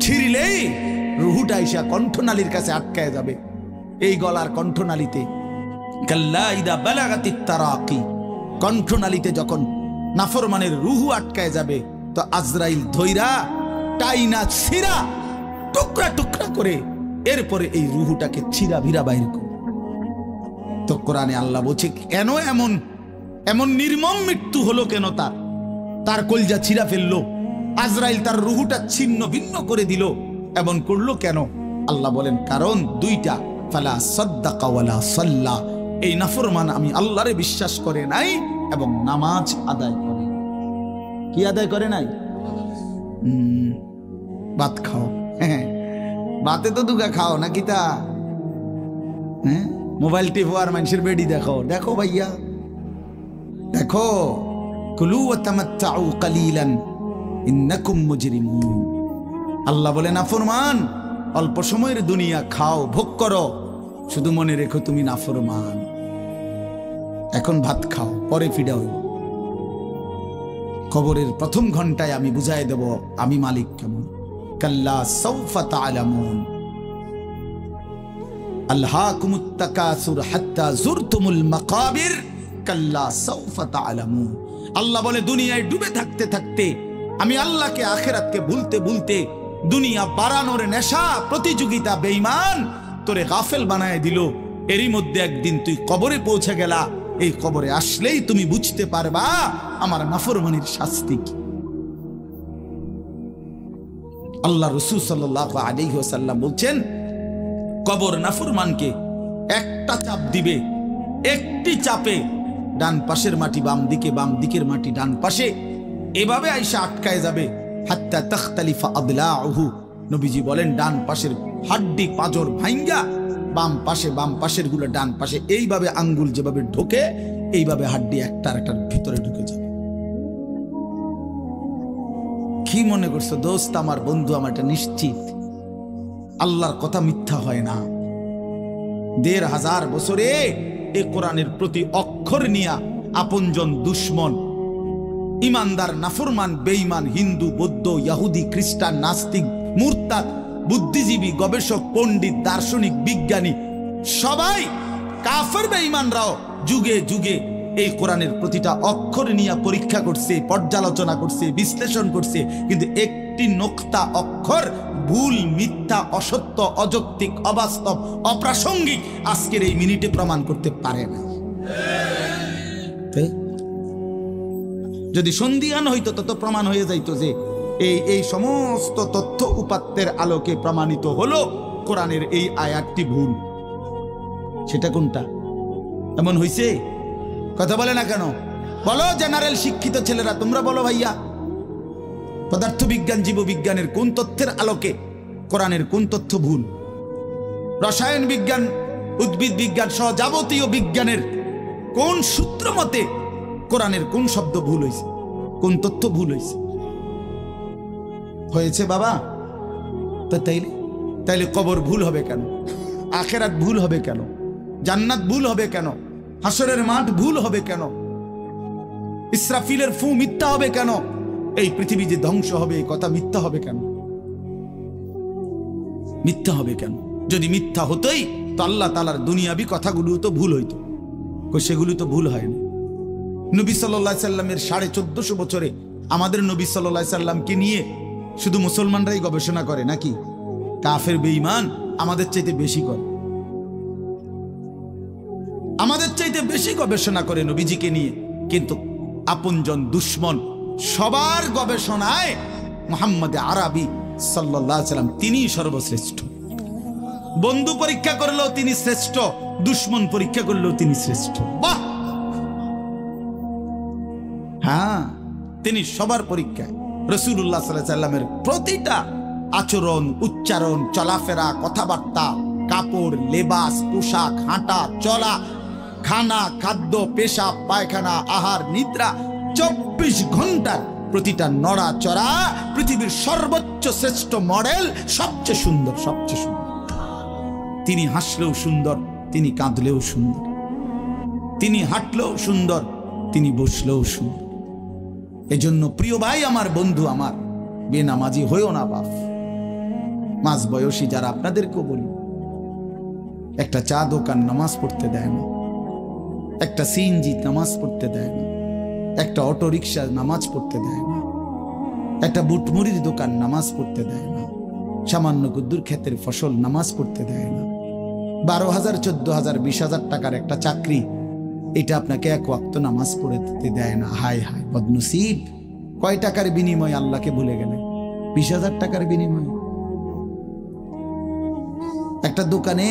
ছিঁড়লেই রুহুটা এসে কণ্ঠনালীর কাছে আটকায় যাবে, এই গলার কণ্ঠনালীতে। কাল্লা ইদা বালাগাতিত তারাকি, কণ্ঠনালীতে যখন নাফরমানের রুহু আটকায় যাবে, তো আজরাইল ধইরা টাইনা ছিঁড়া টুকরা টুকরা করে এরপরে এই রুহুটাকে ছিঁড়া ভিড়া বাইর করে। তো কোরআনে আল্লাহ বলছে কেন এমন এমন নির্মম মৃত্যু হলো কেন? তার কলজা ছিঁড়া ফেললো, আজরাইল তার রুহুটা ছিন্ন ভিন্ন করে দিল, এমন করলো কেন? আল্লাহ বলেন কারণ দুইটা, ফালা সাদ্দাকা ওয়ালা সাল্লা, এই নাফরমান আমি আল্লাহরে বিশ্বাস করে নাই এবং নামাজ আদায় করে। কি আদায় করে নাই? ভাত খাও, ভাতে তো দুগা খাও নাকি তা? হ্যাঁ, মোবাইল টিপো আর মানুষের বেডি দেখো, দেখো ভাইয়া দেখো। কুলু ওয়া তামাত্তাউ কালিলান ইন্নাকুম মুজরিমুন। আল্লাহ বলে নাফরমান অল্প সময়ের দুনিয়া খাও, ভোগ করো, শুধু মনে রেখো তুমি নাফরমান। এখন ভাত খাও, পরে ফিডা হইব। কবরের প্রথম ঘন্টায় আমি বুঝাই দেব আমি মালিক কেমন। কাল্লা সাউফা তা'লামুন আলহাকুমুত তাকাসুর হাত্তা যুরতুমুল মাকাবির কাল্লা সাউফা তা'লামুন। আল্লাহ বলে দুনিয়ায় ডুবে থাকতে থাকতে আমি আল্লাহকে আখিরাতকে ভুলতে ভুলতে দুনিয়া বাড়ানোর নেশা প্রতিযোগিতা বেঈমান তোরে গাফেল বানায় দিল। এরই মধ্যে একদিন তুই কবরে পৌঁছে গেলা, এই কবরে আসলেই তুমি বুঝতে পারবা আমার নাফরমানির শাস্তি কি। আল্লাহ রাসূল সাল্লাল্লাহু আলাইহি ওয়াসাল্লাম বলছেন কবর নাফরমানকে একটা চাপ দিবে, একটি চাপে ডান পাশের মাটি বাম দিকে, বাম দিকের মাটি ডান পাশে, এভাবে আইসা আটকায় যাবে। হাত্তা তাখতালিফা আদলাউহু, নবীজি বলেন ডান পাশের হাড্ডি পাঁজর ভাঙ্গা বাম পাশের গুলো ডান পাশে এইভাবে আঙ্গুল যেভাবে ঢোকে এইভাবে হাড্ডি একটার ভিতরে ঢুকে যাবে। কি মনে করছো দোস্ত, আমার বন্ধু, আমার এটা নিশ্চিত আল্লাহর কথা মিথ্যা হয় না। ১৫০০ বছরে এই কোরআনের প্রতি অক্ষর নিয়া আপনজন দুশ্মন, ইমানদার নাফরমান বেঈমান, হিন্দু বৌদ্ধ ইহুদি খ্রিস্টান নাস্তিক মুরতাদ বুদ্ধিজীবী গবেষক পণ্ডিত দার্শনিক বিজ্ঞানী সবাই কাফের বেঈমানরাও যুগে যুগে এই কোরআনের প্রতিটা অক্ষর নিয়ে পরীক্ষা করছে, পর্যালোচনা করছে, বিশ্লেষণ করছে, কিন্তু একটি নোক্তা অক্ষর ভুল, মিথ্যা, অসত্য, অযৌক্তিক, অবাস্তব, অপ্রাসঙ্গিক আজকের এই মিনিটে প্রমাণ করতে পারে না। যদি সন্দিহান হইতো তত প্রমাণ হয়ে যাইত যে এই সমস্ত তথ্য উপাত্তের আলোকে প্রমাণিত হলো কোরআনের এই আয়াতটি ভুল। সেটা কোনটা? এমন হইছে? কথা বলে না কেন? বলো জেনারেল শিক্ষিত ছেলেরা, তোমরা বলো ভাইয়া, পদার্থবিজ্ঞান জীববিজ্ঞানের কোন তথ্যের আলোকে কোরআনের কোন তথ্য ভুল? রসায়ন বিজ্ঞান উদ্ভিদ বিজ্ঞান সহ যাবতীয় বিজ্ঞানের কোন সূত্র মতে কোরআনের কোন শব্দ ভুল হয়েছে, কোন তথ্য ভুল হয়েছে? হয়েছে বাবা। তো তাইলে কবর ভুল হবে কেন? আখিরাত ভুল হবে কেন? জান্নাত ভুল হবে কেন? হাসরের মাঠ ভুল হবে কেন? ইসরাফিলের ফু মিথ্যা হবে কেন? এই পৃথিবী যে ধ্বংস হবে এই কথা মিথ্যা হবে কেন? মিথ্যা হবে কেন? যদি মিথ্যা হতোই তো আল্লাহ তাআলার দুনিয়াবি কথাগুলো তো ভুল হইতো, সেগুলো তো ভুল হয়নি। নবী সাল্লাল্লাহু আলাইহি সাল্লামের 1450 বছরে আমাদের নবী সাল্লাল্লাহু আলাইহি সাল্লামকে নিয়ে শুধু মুসলমানরাই গবেষণা করে নাকি? কাফের বেঈমান আমাদের চাইতে বেশি করে, আমাদের চাইতে বেশি গবেষণা করে নবীজিকে নিয়ে, কিন্তু আপনজন দুশ্মন সবার গবেষণায় মুহাম্মদ আরবি সাল্লাল্লাহু আলাইহি সাল্লাম তিনিই সর্বশ্রেষ্ঠ। বন্ধু পরীক্ষা করলেও তিনি শ্রেষ্ঠ, দুশ্মন পরীক্ষা করলেও তিনি শ্রেষ্ঠ। বাহ! হ্যাঁ, তিনি সবার পরীক্ষায়। রাসূলুল্লাহ সাল্লাল্লাহু আলাইহি সাল্লামের প্রতিটা আচরণ, উচ্চারণ, চলাফেরা, কথাবার্তা, কাপড়, লেবাস, পোশাক, হাঁটা চলা, খানা, খাদ্য, পেশাব, পায়খানা, আহার, নিদ্রা, 24 ঘন্টার প্রতিটা নড়াচড়া পৃথিবীর সর্বোচ্চ শ্রেষ্ঠ মডেল, সবচেয়ে সুন্দর, সবচেয়ে সুন্দর। তিনি হাসলেও সুন্দর, তিনি কাঁদলেও সুন্দর, তিনি হাঁটলেও সুন্দর, তিনি বসলেও সুন্দর। এজন্য প্রিয় ভাই আমার, বন্ধু আমার, বেনামাজি হইও না বাপ। মাঝ বয়সী যারা, আপনাদেরকেও বলি, একটা চা দোকান নামাজ পড়তে দেয় না, একটা সিএনজি নামাজ পড়তে দেয় না, একটা অটো রিক্সা নামাজ পড়তে দেয় না, একটা বুটমুড়ির দোকান নামাজ পড়তে দেয় না, সামান্য কুদ্দুর ক্ষেতের ফসল নামাজ পড়তে দেয় না, 12,000, 14,000, 20,000 টাকার একটা চাকরি, এটা আপনাকে এক ওয়াক্ত নামাজ পড়তে দেয় না। হায় হায় বদনসিব! কয় টাকার বিনিময়ে আল্লাহকে ভুলে গেলে? 20,000 টাকার বিনিময়ে। একটা দোকানে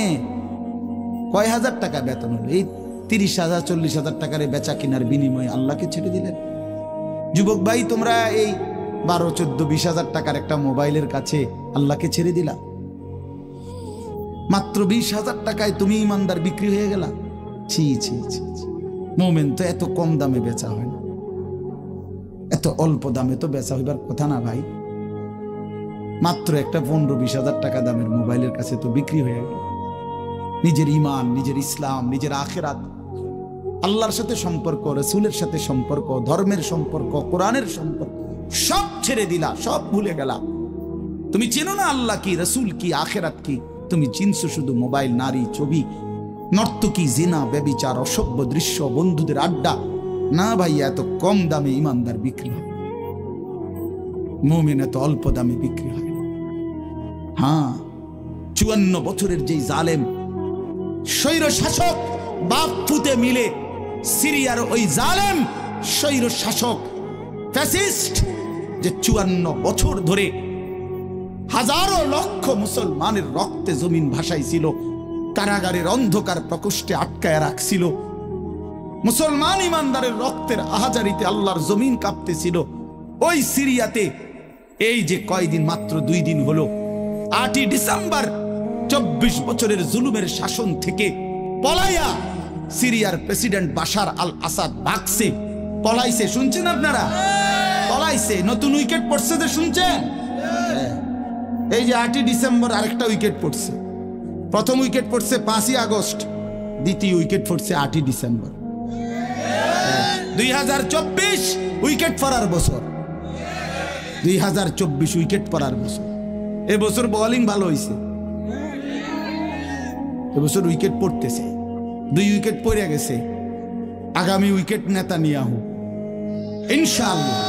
কয় হাজার টাকা বেতন হলো, এই 30,000, 40,000 টাকার বেচা কিনার বিনিময়ে আল্লাহকে ছেড়ে দিলেন। যুবক ভাই, তোমরা এই 12, 14, 20,000 টাকার একটা মোবাইলের কাছে আল্লাহকে ছেড়ে দিলা। মাত্র 20,000 টাকায় তুমি ইমানদার বিক্রি হয়ে গেলা। ছি ছি ছি! মোমেন তো এত কম দামে বেচা হয় না, এত অল্প দামে তো বেচা হইবার কথা না ভাই। মাত্র একটা 15-20,000 টাকা দামের মোবাইলের কাছে তো বিক্রি হয়ে গেল। নিজের ইমান, নিজের ইসলাম, নিজের আখিরাত, আল্লাহর সাথে সম্পর্ক, রাসূলের সাথে সম্পর্ক, ধর্মের সম্পর্ক, কোরআনের সম্পর্ক সব ছেড়ে দিলা, সব ভুলে গেলা। তুমি চেনো না আল্লাহ কি, রাসূল কি, আখিরাত কি। তুমি চিনছো শুধু মোবাইল, নারী, ছবি, নর্তকী, জিনা, ব্যভিচার, অসভ্য দৃশ্য, বন্ধুদের আড্ডা। না ভাইয়া, এত কম দামে ইমানদার বিক্রি হয়, মুমিন এত অল্প দামে বিক্রি হয় না। হ্যাঁ, 54 বছরের যেই জালেম স্বৈর শাসক বাপ পুতে মিলে, সিরিয়ার ওই জালেম স্বৈর শাসক ফ্যাসিস্ট, যে 54 বছর ধরে হাজারো লক্ষ মুসলমানের রক্তে জমিন ভাসাইছিল, কারাগারের অন্ধকার প্রকোষ্ঠে আটকায় রাখছিল, মুসলমান ইমানদারের রক্তের আহাজারিতে আল্লাহর জমিন কাঁপতেছিল। ওই সিরিয়াতে এই যে কয়দিন, মাত্র 2 দিন হলো 8ই ডিসেম্বর 24 বছরের জুলুমের শাসন থেকে পলাইয়া সিরিয়ার প্রেসিডেন্ট বাশার আল আসাদ ভাগছে, পলাইছে। শুনছেন আপনারা? পলাইছে, নতুন উইকেট পড়ছে যে, শুনছেন? এই যে 8ই ডিসেম্বর আরেকটা উইকেট পড়ছে। প্রথম উইকেট পড়ছে 5ই আগস্ট, দ্বিতীয় উইকেট পড়ছে 8ই ডিসেম্বর। 2024 উইকেট পড়ার বছর, 2024 উইকেট পড়ার বছর। এবছর বোলিং ভালো হয়েছে, এবছর উইকেট পড়তেছে। 2 উইকেট পড়ে গেছে, আগামী উইকেট নেতানিয়াহু ইনশাআল্লাহ।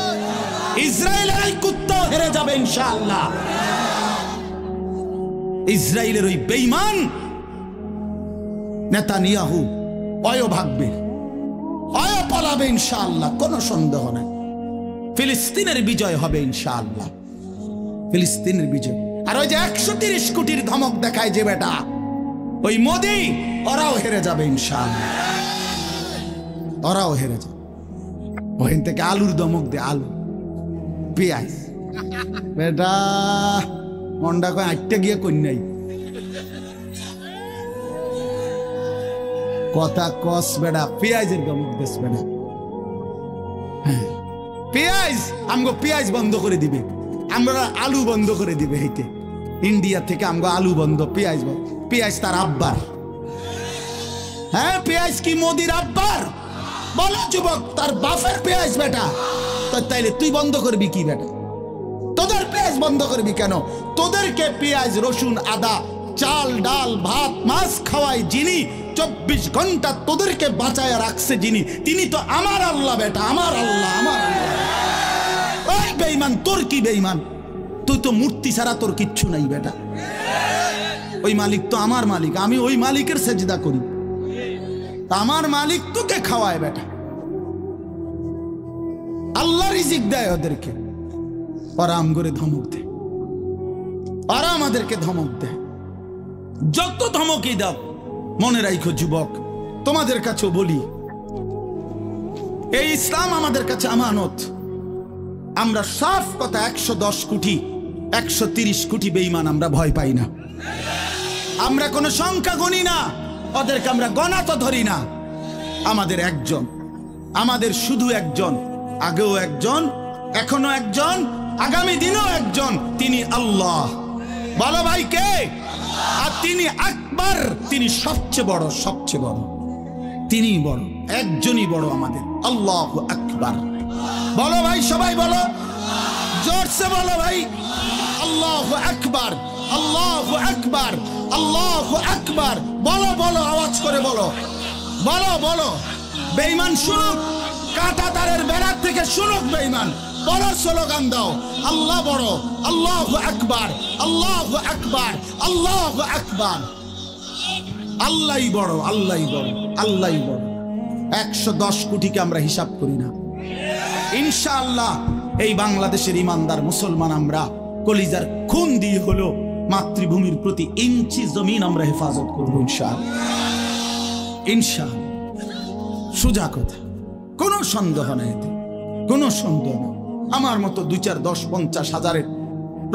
ইসরায়েলের এই কুত্তা হেরে যাবে ইনশাআল্লাহ। ইসরায়েলের ওই বেঈমান নেতানিয়াহু অয় ভাগবে, অয় পালাবে ইনশাআল্লাহ, কোনো সন্দেহ নাই। ফিলিস্তিনের বিজয় হবে ইনশাআল্লাহ, ফিলিস্তিনের বিজয়। আর ওই যে 130 কোটির ধমক দেখায় যে বেটা, ওই মোদি, ওরাও হেরে যাবে ইনশাআল্লাহ, ওরাও হেরে যাবে। ওখান থেকে আলুর ধমক দে, আলু, পেঁয়াজ। বেটা মন্ডা কয় আটটা গিয়ে কন্যাই কথা কস বেটা, পেঁয়াজের ধমক দেশ বেটা। হ্যাঁ, পেঁয়াজ, আমগো পেঁয়াজ বন্ধ করে দিবে, আমরা আলু বন্ধ করে দিবে। হইতে ইন্ডিয়া থেকে আমগো আলু বন্ধ, পেঁয়াজ বন্ধ। পেঁয়াজ তার আব্বার। হ্যাঁ, পেঁয়াজ কি মোদির আব্বার? বলো যুবক, তার বাপের পেঁয়াজ বেটা। তাইলে তুই বন্ধ করবি কি বেটা? তোদের পেঁয়াজ বন্ধ করবি কেন? তোদেরকে পেঁয়াজ, রসুন, আদা, চাল, ডাল, ভাত, মাছ খাওয়াই যিনি, 24 ঘন্টা তোদেরকে বাঁচায় রাখছে যিনি, তিনি তো আমার আল্লাহ বেটা, আমার আল্লাহ, আমার আল্লাহ। ওই বেঈমান, তোর কি বেঈমান? তুই তো মূর্তি ছাড়া তোর কিচ্ছু নাই বেটা। ওই মালিক তো আমার মালিক, আমি ওই মালিকের সেজদা করি। আমার মালিক তোকে খাওয়ায় বেটা, আল্লাহ রিজিক দেয় ওদেরকে। ওরা আম করে ধমক দেয়, ওরা আমাদেরকে ধমক দেয়। যত ধমকই দাও, মনে রাখো যুবক, তোমাদের কাছেও বলি, এই ইসলাম আমাদের কাছে আমানত। আমরা সাফ কথা, 110 কোটি 130 কোটি বেঈমান আমরা ভয় পাই না। আমরা কোনো সংখ্যা গণি না, ওদেরকে আমরা গণা তো ধরি না। আমাদের একজন, আমাদের শুধু একজন, আগেও একজন, এখনো একজন, আগামী দিনও একজন, তিনি আল্লাহ। বলো ভাই কে? আর তিনি আকবার, তিনি সবচেয়ে বড়, সবচেয়ে বড়, তিনি বড়, একজনই বড় আমাদের, আল্লাহু আকবার। বলো ভাই, সবাই বলো, জোরসে বলো ভাই, আল্লাহু আকবার, আল্লাহু আকবার, আল্লাহু আকবার। বলো বলো, আওয়াজ করে বলো, বলো বলো। বেঈমান শুনুক, কাঁটা তারের বেড়ার থেকে শুনুক বেঈমান। বড় স্লোগান দাও, আল্লাহ বড়, আল্লাহু আকবার, আল্লাহু আকবার, আল্লাহু আকবার। আল্লাহই বড়, আল্লাহই বড়, আল্লাহই বড়। 110 কোটিকে আমরা হিসাব করি না। ইনশাআল্লাহ এই বাংলাদেশের ইমানদার মুসলমান আমরা কলিজার খুন দিয়ে হলো মাতৃভূমির প্রতি ইঞ্চি জমিন আমরা হেফাজত করবো ইনশাআল্লাহ, ইনশাআল্লাহ। সোজা কথা, কোনো সন্দেহ নাই, এতে কোনো সন্দেহ নেই। আমার মতো 2, 4, 10, 50 হাজারের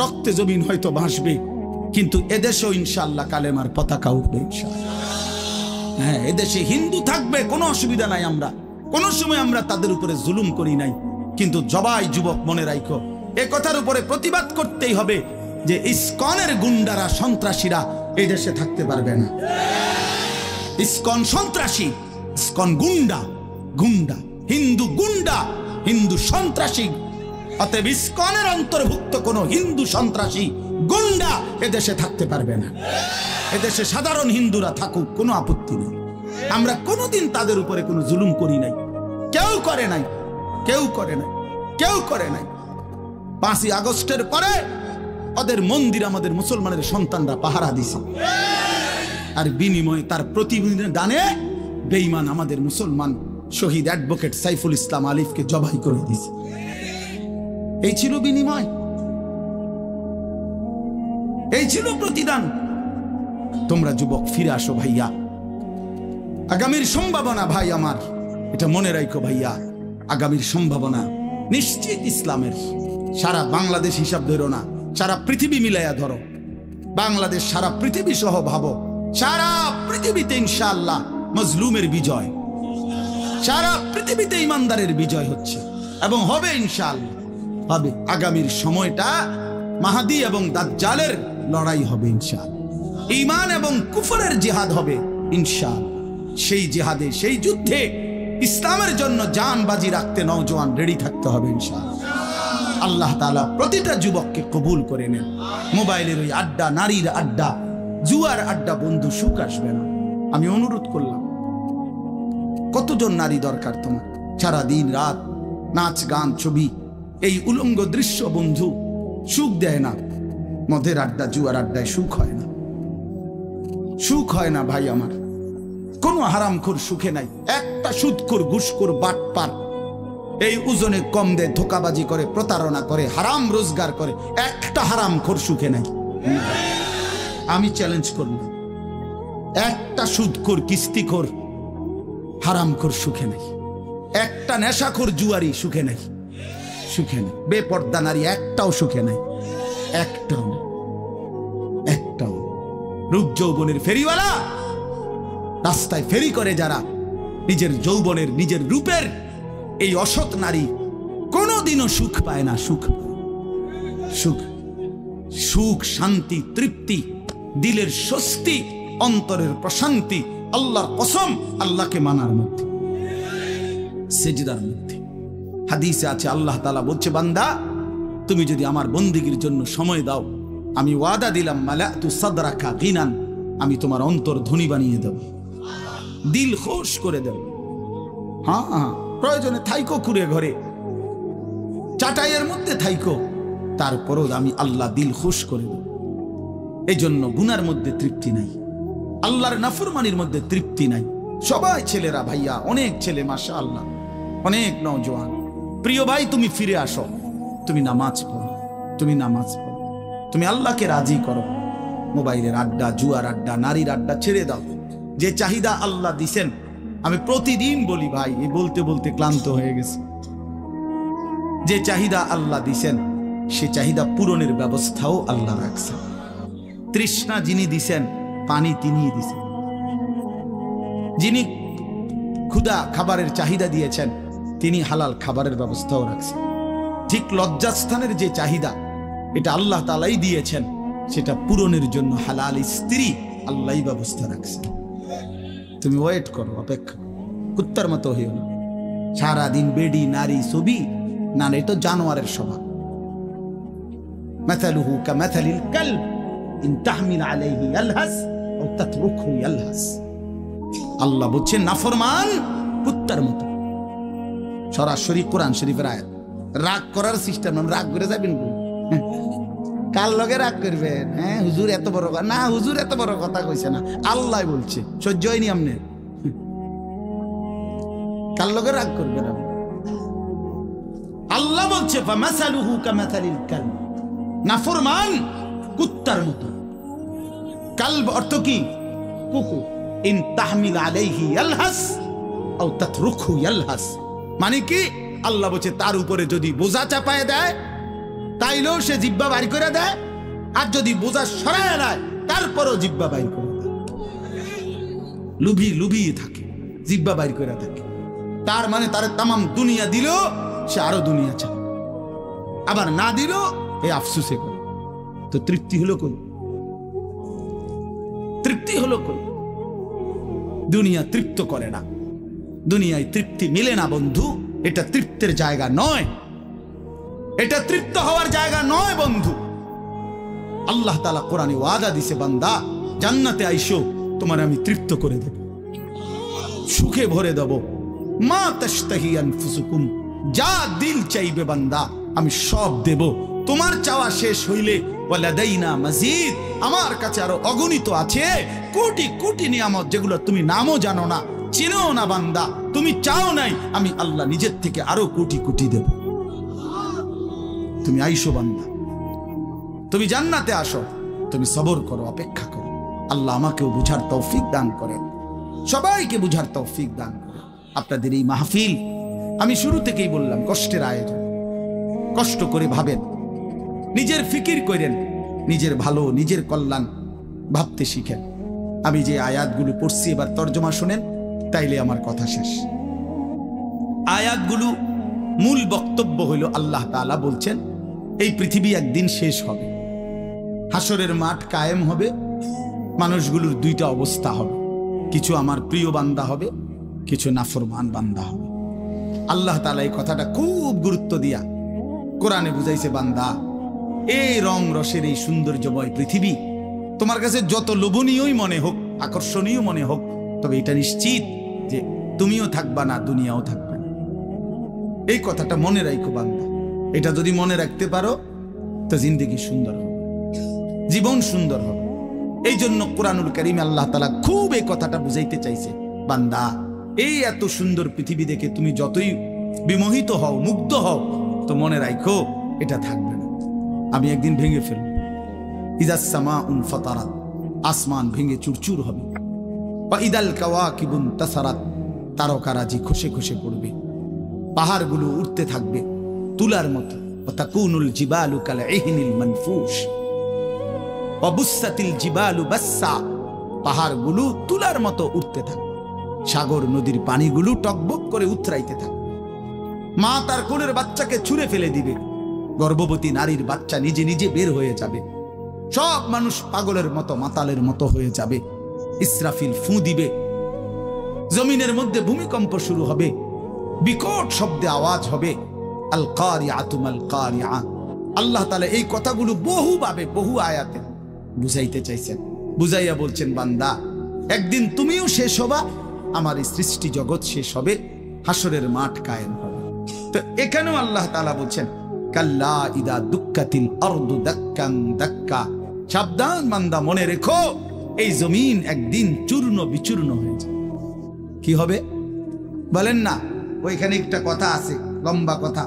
রক্তে জমিন হয়তো ভাসবে, কিন্তু এদেশেও ইনশাআল্লাহ কালেমার পতাকা উঠবে ইনশাআল্লাহ। হ্যাঁ, এদেশে হিন্দু থাকবে, কোনো অসুবিধা নাই। আমরা কোনো সময় আমরা তাদের উপরে জুলুম করি নাই, কিন্তু জবাই যুবক মনে রাখো, এ কথার উপরে প্রতিবাদ করতেই হবে যে ইসকনের গুন্ডারা, সন্ত্রাসীরা এই দেশে থাকতে পারবে না। ইসকন সন্ত্রাসী, ইসকন গুন্ডা, গুন্ডা, হিন্দু গুন্ডা, হিন্দু সন্ত্রাসী। অতএব ইসকনের অন্তর্ভুক্ত কোন হিন্দু সন্ত্রাসী গুন্ডা এদেশে থাকতে পারবে না। এদেশে সাধারণ হিন্দুরা থাকুক, কোনো আপত্তি নেই। আমরা কোনোদিন তাদের উপরে কোনো জুলুম করি নাই, কেউ করে নাই, কেউ করে নাই, কেউ করে নাই। 5ই আগস্টের পরে ওদের মন্দির আমাদের মুসলমানের সন্তানরা পাহারা দিছে, আর বিনিময়ে তার প্রতিদানে বেঈমান আমাদের মুসলমান শহীদ অ্যাডভোকেট সাইফুল ইসলাম আলিফকে জবাই করে দিয়েছে। এই ছিল বিনিময়, এই ছিল প্রতিদান। তোমরা যুবক ফিরে আসো ভাইয়া, আগামীর সম্ভাবনা ভাই আমার, এটা মনে রাখো ভাইয়া, আগামীর সম্ভাবনা নিশ্চিত ইসলামের। সারা বাংলাদেশ হিসাব ধরো না, সারা পৃথিবী মিলাইয়া ধরো। বাংলাদেশ সারা পৃথিবী সহ ভাবো, সারা পৃথিবীতে ইনশাআল্লাহ মজলুমের বিজয়, সারা পৃথিবীতে ইমানদারের বিজয় হচ্ছে এবং হবে ইনশাআল্লাহ হবে। আগামীর সময়টা মাহাদি এবং দাজ্জালের লড়াই হবে ইনশাআল্লাহ। ঈমান এবং কুফরের জিহাদ হবে ইনশাআল্লাহ। সেই জিহাদে, সেই যুদ্ধে ইসলামের জন্য জান বাজি রাখতে নওজোয়ান রেডি থাকতে হবে ইনশাআল্লাহ। আল্লাহ তাআলা প্রতিটা যুবককে কবুল করে নেন। মোবাইলের ওই আড্ডা, নারীর আড্ডা, জুয়ার আড্ডা বন্ধু, সুখ আসবে না। আমি অনুরোধ করলাম, কতজন নারী দরকার তোমার? সারা দিন রাত নাচ গান ছবি, এই উলঙ্গ দৃশ্য বন্ধু সুখ দেয় না। মদের আড্ডা, জুয়ার আড্ডায় সুখ হয় না, সুখ হয় না ভাই আমার। কোনো হারামখোর সুখে নাই। একটা সুদখোর, ঘুষখোর, বাটপার, এই ওজনে কম দেয়, ধোকাবাজি করে, প্রতারণা করে, হারাম রোজগার করে, একটা হারামখোর সুখে নাই। আমি চ্যালেঞ্জ করব, একটা সুদখোর, কিস্তিখোর, হারামখোর সুখে নাই। একটা নেশাখোর জুয়ারি সুখে নাই, সুখে নাই। বেপর্দা নারী একটাও সুখে নাই, একটাও, একটাও। রূপ যৌবনের ফেরিওয়ালা, রাস্তায় ফেরি করে যারা, নিজের যৌবনের, নিজের রূপের এই অসৎ নারী কোনোদিনও সুখ পায় না। সুখ, সুখ, সুখ, শান্তি, তৃপ্তি, দিলের স্বস্তি, অন্তরের প্রশান্তি আল্লাহর কসম আল্লাহকে মানার মধ্যে, সেজদার মধ্যে। হাদিসে আছে আল্লাহ তাআলা বলছে, বান্দা তুমি যদি আমার বন্দেগীর জন্য সময় দাও, আমি ওয়াদা দিলাম, মালাতু সাদরাকা গিনান, আমি তোমার অন্তর ধনী বানিয়ে দেব, দিল খুশ করে দেব। হ্যাঁ, প্রয়োজনে থাইকো কুড়ে ঘরে, চাটাইয়ের মধ্যে থাইকো, তারপরও আমি আল্লাহ দিল খুশ করে দেব। এই জন্য গুনার মধ্যে তৃপ্তি নাই, আল্লাহর নাফরমানির মধ্যে তৃপ্তি নাই। সবাই ছেলেরা, ভাইয়া, অনেক ছেলে মাশাআল্লাহ, অনেক নওজোয়ান। প্রিয় ভাই, তুমি ফিরে আসো, তুমি নামাজ পড়ো, তুমি নামাজ পড়ো, তুমি আল্লাহকে রাজি করো। মোবাইলের আড্ডা, জুয়ার আড্ডা, নারীর আড্ডা ছেড়ে দাও। যে চাহিদা আল্লাহ দিছেন, আমি প্রতিদিন বলি ভাই, এই বলতে বলতে ক্লান্ত হয়ে গেছে। যে চাহিদা আল্লাহ দিছেন, সে চাহিদা পূরণের ব্যবস্থাও আল্লাহ রাখছেন। তৃষ্ণা যিনি দিছেন, পানি তিনিই দিছেন। যিনি ক্ষুধা, খাবারের চাহিদা দিয়েছেন, তিনি হালাল খাবারের ব্যবস্থাও রাখছেন। ঠিক লজ্জাস্থানের যে চাহিদা, এটা আল্লাহ তাআলাই দিয়েছেন, সেটা পূরণের জন্য হালাল স্ত্রী আল্লাহই ব্যবস্থা রাখছেন। তুমি ওয়েট করো, অপেক্ষা, কুত্তার মতো হইও না। সারাদিন বেডি, নারী, ছবি, না, এটা জানোয়ারের স্বভাব। মাথালুহু কামাথালিল কালব ইন তাহমিল আলাইহি ইয়ালহাস আও তাতরুকহু ইয়ালহাস। আল্লাহ বলছেন নাফরমান কুত্তার মতো। সরাসরি কোরআন শরীফের আয়াত। রাগ করার সিস্টেম, রাগ করে যাবেন, কার লগে রাগ করবেন? হ্যাঁ, হুজুর এত বড় কথা না, হুজুর এত বড় কথা কইছে না, আল্লাহ বলছে, সহ্য হয়নি আমনে, কার লগে রাগ করবেন? আল্লাহ বলছে ফামাসালুহু কামাসালিল কালব, নাফরমান কুত্তার মতো। কালব অর্থ কি? কুকুর। ইন তাহমিল আলাইহি ইয়ালহাস আও তাতরুকহু ইয়ালহাস, মানে কি? আল্লাহ বলছে তার উপরে যদি বোঝা চাপায় দেয়, তাইলেও সে জিহ্বা বাইর করে দেয়, আর যদি বোঝা সরায় দেয়, তারপরও জিহ্বা বাইর করে দেয়। লুভিয়ে থাকে, জিহ্বা বাইর করে থাকে। তার মানে তার তামাম দুনিয়া দিল, সে আরো দুনিয়া চায়, আবার না দিল এই আফসোসে করে। তো তৃপ্তি হলো কই? তৃপ্তি হলো কই? দুনিয়া তৃপ্ত করে না, দুনিয়ায় তৃপ্তি মিলে না বন্ধু। এটা তৃপ্তের জায়গা নয়, এটা তৃপ্ত হওয়ার জায়গা নয় বন্ধু। আল্লাহ তাআলা কোরআনে ওয়াদা দিছে, বান্দা জান্নাতে আইসো, তোমার আমি তৃপ্ত করে দেব, সুখে ভরে দেব। মা তাশতাহি আনফুসুকুম, যা দিল চাইবে বান্দা আমি সব দেব। তোমার চাওয়া শেষ হইলে ওয়ালাদাইনা মাজিদ, আমার কাছে আরো অগণিত আছে কোটি কোটি নিয়ামত, যেগুলো তুমি নামও জানো না, চিনো না বান্দা। তুমি চাও নাই, আমি আল্লাহ নিজের থেকে আরো কোটি কোটি দেব। তুমি আইসো বান্দা, তুমি জান্নাতে আসো, তুমি সবর করো, অপেক্ষা করো। আল্লাহ আমাকেও বুঝার তৌফিক দান করেন, সবাইকে বুঝার তৌফিক দান করেন। আপনাদের এই মাহফিল আমি শুরু থেকেই বললাম, কষ্টের আয়োজন, কষ্ট করে ভাবেন, নিজের ফিকির করেন, নিজের ভালো নিজের কল্যাণ ভাবতে শিখেন। আমি যে আয়াতগুলো পড়ছি এবার তর্জমা শুনেন, তাইলে আমার কথা শেষ। আয়াতগুলো মূল বক্তব্য হইল আল্লাহ তাআলা বলছেন এই পৃথিবী একদিন শেষ হবে, হাসরের মাঠ কায়েম হবে, মানুষগুলোর দুইটা অবস্থা হবে, কিছু আমার প্রিয় বান্দা হবে, কিছু নাফরমান বান্দা হবে। আল্লাহ তাআলা এই কথাটা খুব গুরুত্ব দিয়া কোরআনে বুঝাইছে, বান্দা এই রং রসের এই সৌন্দর্যময় পৃথিবী তোমার কাছে যত লোভনীয়ই মনে হোক, আকর্ষণীয় মনে হোক, তবে এটা নিশ্চিত যে তুমিও থাকবা না, দুনিয়াও থাকবে না। এই কথাটা মনে রাখো বান্দা। এটা যদি মনে রাখতে পারো তো জিন্দেগি সুন্দর হবে, জীবন সুন্দর হবে। এই জন্য কোরআনুল কারীমে আল্লাহ তাআলা খুব এই কথাটা বুঝাইতে চাইছে, বান্দা এই এত সুন্দর পৃথিবী দেখে তুমি যতই বিমোহিত হও, মুগ্ধ হও, তো মনে রাখো এটা থাকবে না, আমি একদিন ভেঙে ফেলব। ইযাস সামাউন ফাতারাত, আসমান ভেঙে চুরচুর হবে। বা ইদাল কাওয়াকিবুন তাসারাত, তারকারাজি খসে খসে পড়বে, পাহাড়গুলো উঠতে থাকবে তুলার মতো। ওয়া তাকুনুল জিবালু কাল ইহনিল মানফুশ ওয়া বুসাতিল জিবালু বাসসা, পাহাড়গুলো তুলার মতো উঠতে থাকবে, সাগর নদীর পানিগুলো টকবক করে উতরাইতে থাকবে। মা তার কোলের বাচ্চাকে ছুঁড়ে ফেলে দিবে, গর্ভবতী নারীর বাচ্চা নিজে নিজে বের হয়ে যাবে, সব মানুষ পাগলের মতো মাতালের মতো হয়ে যাবে। ইসরাফিল ফু দিবে, জমিনের মধ্যে ভূমিকম্প শুরু হবে, বিকট শব্দে আওয়াজ হবে। আল কারিআতু মাল কারিআ। আল্লাহ তাআলা এই কথাগুলো বহুভাবে বহু আয়াতে বুঝাইতে চাইছেন, বুঝাইয়া বলছেন, বান্দা একদিন তুমিও শেষ হবা, আমার এই সৃষ্টি জগৎ শেষ হবে, হাসরের মাঠ কায়েম হবে। তো এখানেও আল্লাহ তাআলা বলছেন, কাল্লা ইদা দুক্কাতিল আরদু দাক্কান দাক্কা, সাবধান বান্দা, মনে রেখো এই জমিন একদিন চূর্ণ বিচূর্ণ হয়ে যাবে। কি হবে বলেন না? ওইখানে একটা কথা আছে, লম্বা কথা,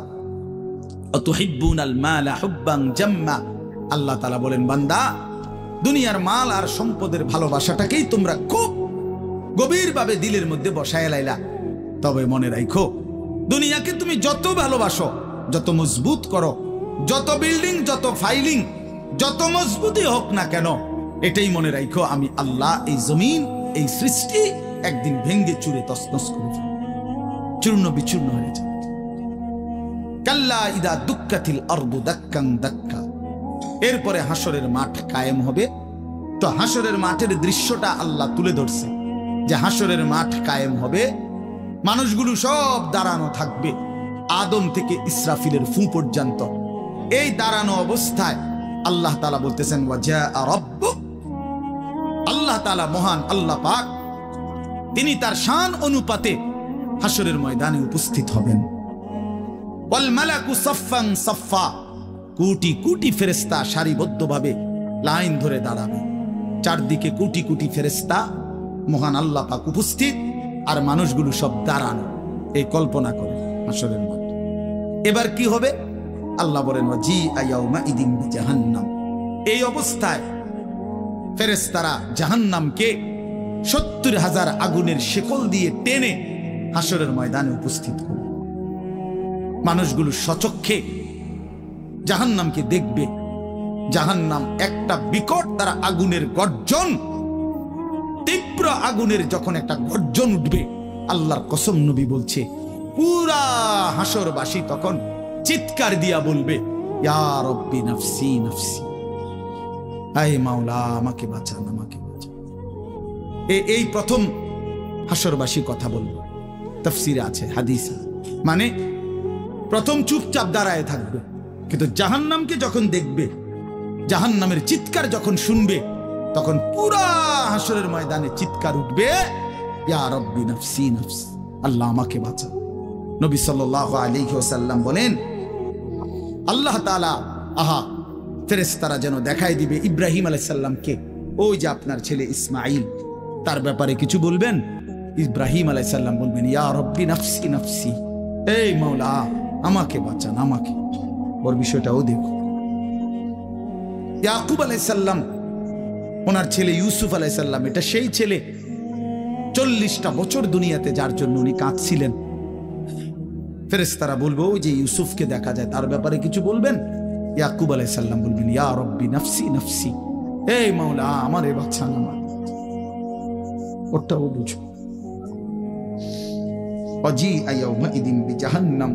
অতুহিব্বুনাল মালা হুব্বান জাম্মা। আল্লাহ তাআলা বলেন, বান্দা দুনিয়ার মাল আর সম্পদের ভালোবাসাটাকেই তোমরা খুব গভীরভাবে দিলের মধ্যে বসায় লাইলা। তবে মনে রাখো, দুনিয়াকে তুমি যত ভালোবাসো, যত মজবুত করো, যত বিল্ডিং, যত ফাইলিং, যত মজবুতই হোক না কেন, এটাই মনে রাখো আমি আল্লাহ এই জমিন, এই সৃষ্টি একদিন ভেঙ্গে চুরে তছনছ করে ফেলব, চূর্ণ বিচূর্ণ হয়ে যাবে। কাল্লা ইদা দুক্কাতিল আরদু দাক্কান দাক্কা। এরপরে হাসরের মাঠ কায়েম হবে। তো হাসরের মাঠের দৃশ্যটা আল্লাহ তুলে ধরছে যে হাসরের মাঠ কায়েম হবে, মানুষগুলো সব দাঁড়ানো থাকবে, আদম থেকে ইসরাফিলের ফু পর্যন্ত। এই দাঁড়ানো অবস্থায় আল্লাহ তাআলা বলতেছেন, ওয়াজা রাব্বুক। আল্লাহ তাআলা মহান আল্লাহ পাক, তিনি তার শান অনুপাতে হাসরের ময়দানে উপস্থিত হবেন। ওয়াল মালাকু সাফফান সাফফা, কোটি কোটি ফেরেশতা সারিবদ্ধভাবে লাইন ধরে দাঁড়াবে, চারদিকে কোটি কোটি ফেরেশতা, মহান আল্লাহ পাক উপস্থিত, আর মানুষগুলো সব দাঁড়ানো। এই কল্পনা করে হাসরের মাঠ। এবার কি হবে? আল্লাহ বলেন, ওয়াজিআ ইয়াউমাইদিন বিজাহান্নাম। এই অবস্থায় ফেরেশতারা জাহান্নামকে ৭০,০০০ আগুনের শেকল দিয়ে টেনে হাসরের ময়দানে উপস্থিত করবে। মানুষগুলো সচক্ষে জাহান্নামকে দেখবে। জাহান্নাম একটা বিকট তারা আগুনের গর্জন, তীব্র আগুনের যখন একটা গর্জন উঠবে, আল্লাহর কসম নবী বলছে, পুরা হাসরবাসী তখন চিৎকার দিয়া বলবে, ইয়া রব্বি নাফসি নাফসি, আয় মাওলা আমাকে বাঁচান, আমাকে বাঁচান। এই প্রথম হাসরবাসী কথা বলবে। তাফসিরে আছে, হাদিসে, মানে প্রথম চুপচাপ দাঁড়ায় থাকবে, কিন্তু জাহান্নামকে যখন দেখবে, জাহান্নামের চিৎকার যখন শুনবে, তখন পুরা হাসরের ময়দানে চিৎকার উঠবে, ইয়া রব্বি নাফসি নাফসি, আল্লাহ আমাকে বাঁচান। নবী সাল্লাল্লাহু আলাইহি ওয়াসাল্লাম বলেন, আল্লাহ তাআলা ফেরেশতারা যেন দেখাই দিবে ইব্রাহিম আলাইহিস সালামকে, ওই যে আপনার ছেলে ইসমাঈল, তার ব্যাপারে কিছু বলবেন। ইব্রাহিম আলাইহিস সালাম বলবেন, ইয়া রব্বি নাফসি নাফসি, এই মাওলা আমাকে বাঁচান, আমাকে। ওর বিষয়টাও দেখো। ইয়াকুব আলাইহিস সালাম, ওনার ছেলে ইউসুফ আলাইহিস সালাম, এটা সেই ছেলে 40টা বছর দুনিয়াতে যার জন্য উনি কাঁদছিলেন। ফেরেশতারা বলবো যে ইউসুফকে দেখা যায়, তার ব্যাপারে কিছু বলবেন? ইয়াকুব আলাইহিস সালাম বলবেন, ইয়া রব্বি নাফসি নাফসি, এই মাওলা আমার এই বাচ্চা নামা, ওটাও বুঝো। অজি আয়াউমা ইদিন বিজাহান্নাম,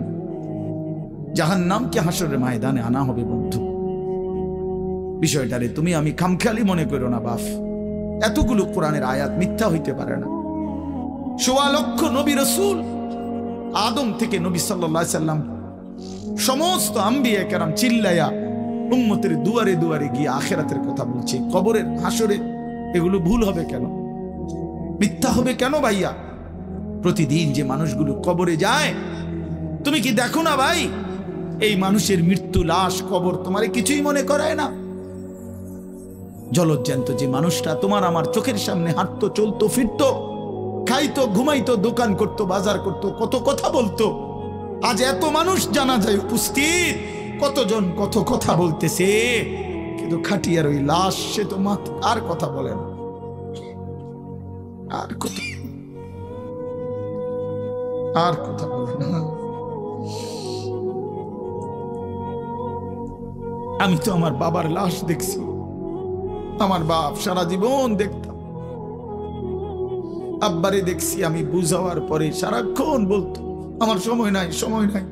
জাহান্নামকে হাসরের ময়দানে আনা হবে বন্ধু। বিষয়টারে তুমি আমি খামখেয়ালি মনে করো না বাপ, এতগুলো কোরআনের আয়াত মিথ্যা হইতে পারে না। ১৬ লক্ষ নবী রাসূল, আদম থেকে নবী সাল্লাল্লাহু আলাইহি সাল্লাম, সমস্ত আম্বিয়া কেরাম চিল্লায়া উম্মতের দুয়ারে দুয়ারে গিয়ে আখিরাতের কথা বলছে, কবরের হাসরে। এগুলো ভুল হবে কেন, মিথ্যা হবে কেন ভাইয়া? প্রতিদিন যে মানুষগুলো কবরে যায়, তুমি কি দেখো না ভাই, এই মানুষের মৃত্যু, লাশ, কবর তোমারে কিছুই মনে করায় না? জলজ্জান্ত যে মানুষটা তোমার আমার চোখের সামনে হাঁটতো, চলতো, ফিরতো, খাইতো, ঘুমাইতো, দোকান করতো, বাজার করতো, কত কথা বলতো, আজ এত মানুষ জানা যায় উপস্থিত, কতজন কত কথা বলতেছে, কিন্তু খাটিয়ার ওই লাশ, সে তো আর কথা বলে না, আর কথা বলে না। আমি তো আমার বাবার লাশ দেখছি, আমার বাপ সারা জীবন দেখতাম, আব্বারে দেখছি আমি বুঝাওয়ার পরে সারাক্ষণ বলতো আমার সময় নাই, সময় নাই।